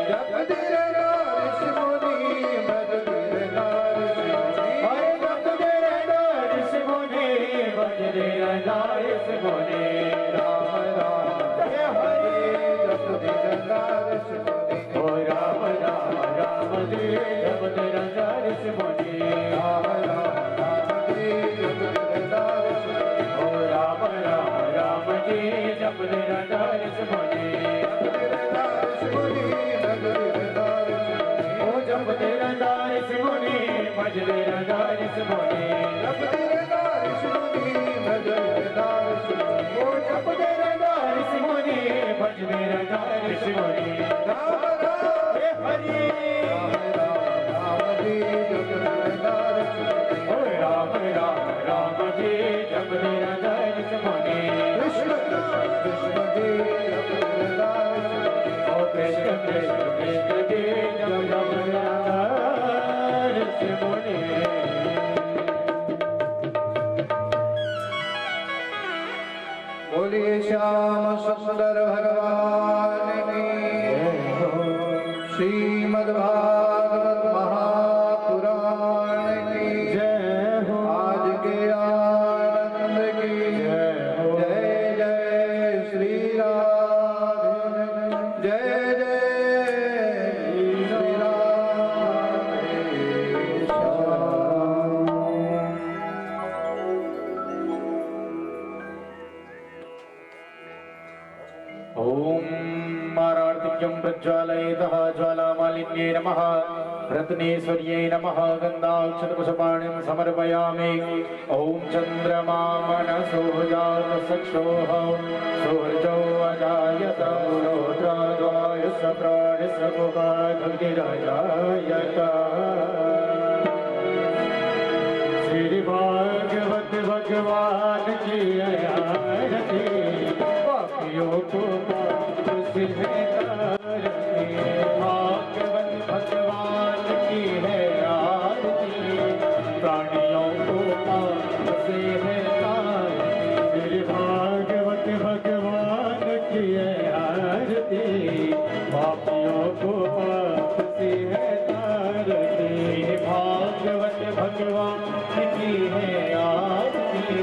जप धीरधार मुनि भज धीरधार ऋषि मुनि ओ जपते रहता ऋषि मुनि भजते रहता ऋषि मुनि ओ जपते रहता ऋषि मुनि भजते रहता ऋषि मुनि हे हरि ओ राम राम राम जी जपते रहता ऋषि मुनि ओ कृष्ण कृष्ण कृष्ण जी जपते रहता ऋषि मुनि बोलिए श्याम सुंदर भगवान की श्रीमद्भागवत महापुराण की जय हो आज के आनंद की जय जय श्री राधे जय जय श्री राधे श्याम। ओम मारार्तिक्यं प्रज्वालयतः ज्वालामालिन्ये नमः रत्नेश्वर्यै नमः गन्धाक्षतपुष्पाणिं समर्पयामि ओम चन्द्रमा मनसो जातचक्षुः सूर्यो अजायत पुरोधाद्वायुः प्राणिसमुपाधुतिरजायत श्री भागवत भगवान की आरती पापियों को पाप से है तारती भागवत भगवान की है आरती प्राणियों को पाप से है तारती श्री भागवत भगवान की है आरती पापियों को पाप से है तारती भागवत भगवान की है आरती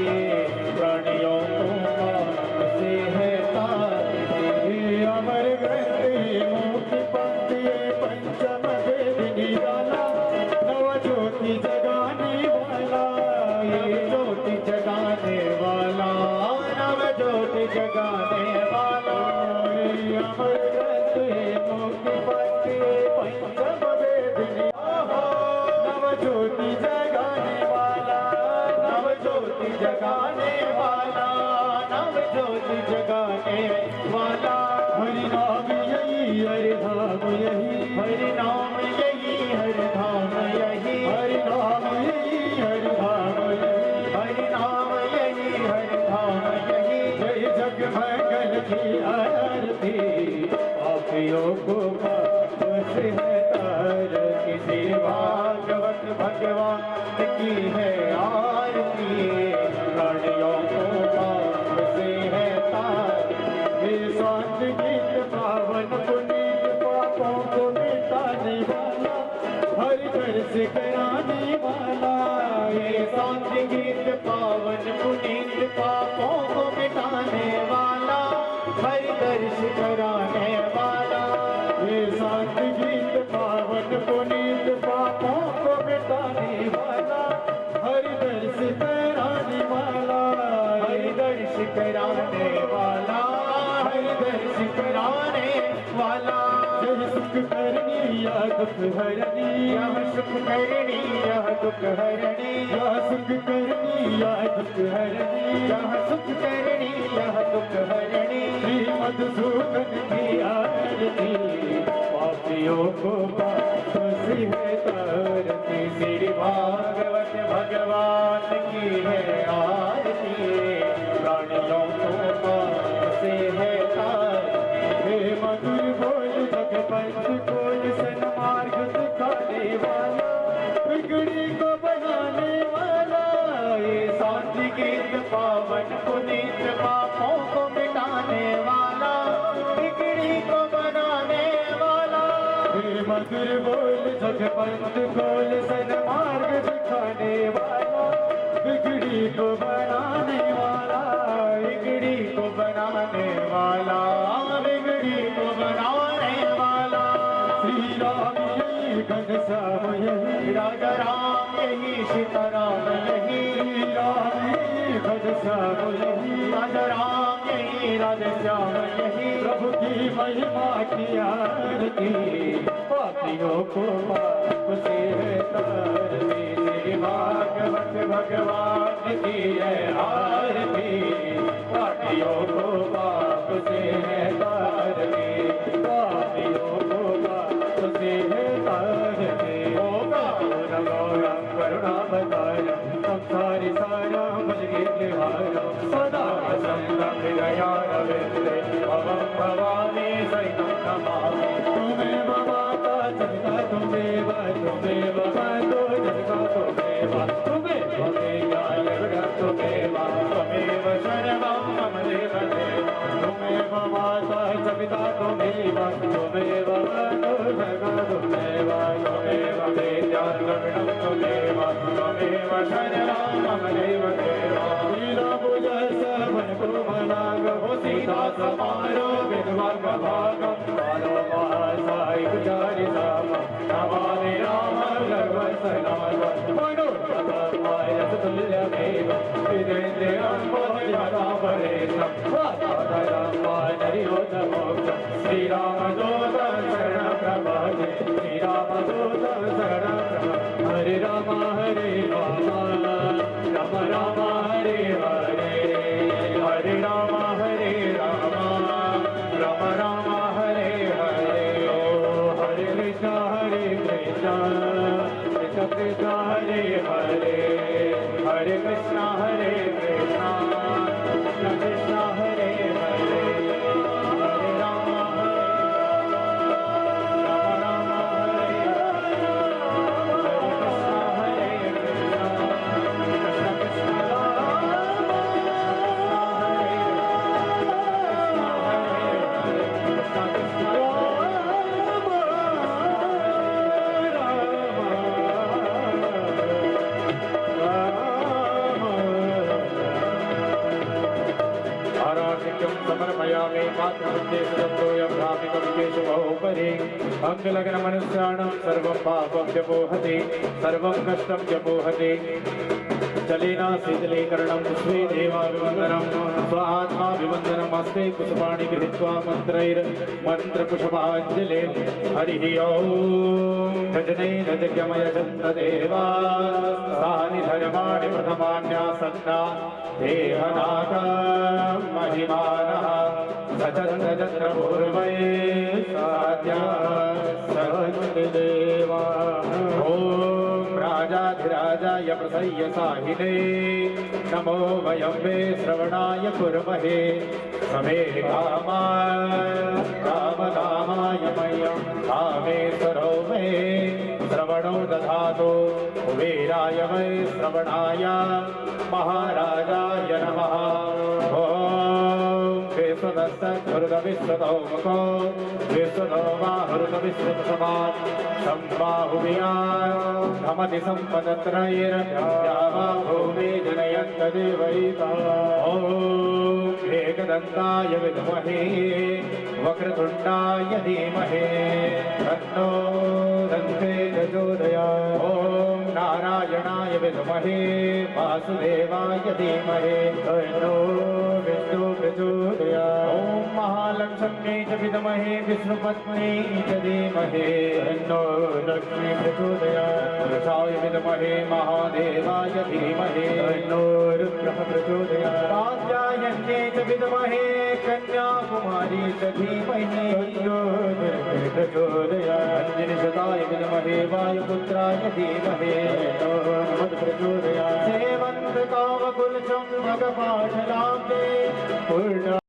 प्राणियों को पाप से है तारती अमर ग्रंथ मुक्ति पंक्ति पंचम वेद निराला नव ज्योति जगाने वाला ये ज्योति जगाने वाला नव ज्योति जगाने वाला अमर ग्रंथ मुक्ति पंक्ति पंचम वेद निराला नव ज्योति जगाने वाला नव ज्योति जगाने वाला नव ज्योति जगाने वाला हरि नाम यही हरि धाम यही हरि नाम यही हरि धाम यही हरि नाम यही हरि धाम यही हरि नाम यही हरि धाम यही जय जग मंगल की आरती पापियों को पाप से है तारती श्री भागवत भगवान की है आरती प्राणियों को पाप से है तारती शांत गीत पावन पुनीत पापों को मिटाने वाला हरि घर से कराने वाला ये शांत गीत पावन पुनीत पापों को मिटाने वाला हरि दर्श कराने वाला ये शांत गीत पावन पुनीत पापों को मिटाने वाला हरि दर्श कराने वाला हरि दर्श कराने वाला हरि दर्श कराने वाला जय सुख करनी या दुख हरनी यह सुख करनी यह दुख हरनी यह सुख करनी या दुख हरनी यह सुख करनी यह दुख हरनी श्री मधुसूदन की आरती पापियों को पाप से है तारती श्री भागवत भगवान की है आरती प्राणियों को पाप से है तारती हे मधुर बोल भगवंत बोल सन्मार्ग दिखाने वाला बिगड़ी को बनाने वाला ये शांत गीत पावन पुनीत पापों को मिटाने वाला बिगड़ी को बनाने वाला हे मधुर बोल जगपंत बोल सन्मार्ग दिखाने वाला बिगड़ी को बनाने वाला बिगड़ी को बनाने वाला बिगड़ी को बनाने वाला श्री राम यही घनश्याम यही राजा राम यही सीताराम यही श्री राम यही घनश्याम यही राजा राम यही राधे श्याम यही प्रभु की महिमा की आरती पापियों को पाप से तारती श्री भागवत भगवान की है आरती पापियों को पाप से तारती पापियों को पाप से तारती ओ गौरम करुणावतारम संसारी साराम भजगीर्तिहारम सदा वसन्तं हृदयारविन्दे भवं भवानी सहितं नमामि त्वमेव माता पिता त्वमेव त्वमेव बन्धो जगतो त्वमेव त्वमेव मे ज्ञानगुणः त्वमेव त्वमेव शरणं मम देवदेव त्वमेव माता च पिता त्वमेव त्वमेव बन्धो जगतो त्वमेव त्वमेव मे ज्ञानगुणः त्वमेव त्वमेव शरणं मम देवदेव लीलाभुज सवन कोमलांग हो सीता समारो विद्वांग भागम बालो महासाई गुजारि राम नमामि राम भगवत्सनाम मनोरथमाय तुल्यमेव विदेन्द्रियं बोधिमतापरेशं वातावरणमाय नरियोतमोक्षं श्रीरामदूत शरणं प्रपद्ये श्रीरामदूत शरणं प्रपद्ये हरे राम राम राम हरे हरे हरे राम राम राम हरे हरे ओ हरे कृष्ण कृष्ण कृष्ण हरे हरे हरे कृष्ण कृष्ण कृष्ण हरे हरे हरे राम राम हरे हरे कृष्ण समर्पयामि पात्रमुद्देशदत्तोऽयं भ्रामिकं केशवोपरि अङ्गलग्नमनुष्याणां सर्वं पापं व्यपोहति सर्वं कष्टं व्यपोहति जलेन शीतलीकरणं स्वे देवाभिवन्दनं स्वात्माभिवन्दनम् अस्ते पुष्पाणि गृहीत्वा मन्त्रपुष्पाञ्जले हरिः ॐ भजने रजगमय चन्द्रदेवा सानि धर्माणि प्रथमान्यासन्ना देहनाथ महिमानः सचन्द्रचन्द्रपूर्वै साध्या सर्वदेवा ॐ राजाधिराजाय प्रसह्य साहिने नमो वयं वे श्रवणाय कुर्महे समे रामनामाय मह्यं कामेश्वरो मे श्रवणो दधातु कुबेराय वै श्रवणाय महाराजाय नमः ॐ विश्वदस्तुर्गविश्वतोमुखो विश्वतोमाहुर्गविश्वतसमात् सम्बाहुभिया भमति सम्पदत्रैर्यावा भूमि जनयन्तदेवैता ॐ एकदन्ताय विद्महे वक्रतुण्डाय धीमहि तन्नो दन्ते प्रचोदयात् ॐ नारायणाय विद्महे वासुदेवाय धीमहि तन्नो विष्णु प्रचोदयात् ॐ महालक्ष्म्यै च विद्महे विष्णुपत्न्यै च धीमहि तन्नो लक्ष्मी प्रचोदयात् पुरुषाय विद्महे महादेवाय धीमहि तन्नो रुद्रः प्रचोदयात् कात्यायन्यै च विद्महे कन्याकुमारी च धीमहि तन्नो दुर्गे प्रचोदयात् अंजनिसुताय विद्महे वायुपुत्राय धीमहि तन्नो हनुमत् प्रचोदयात् सेवन्त कामकुलचं भगपाठलाब्धे पूर्ण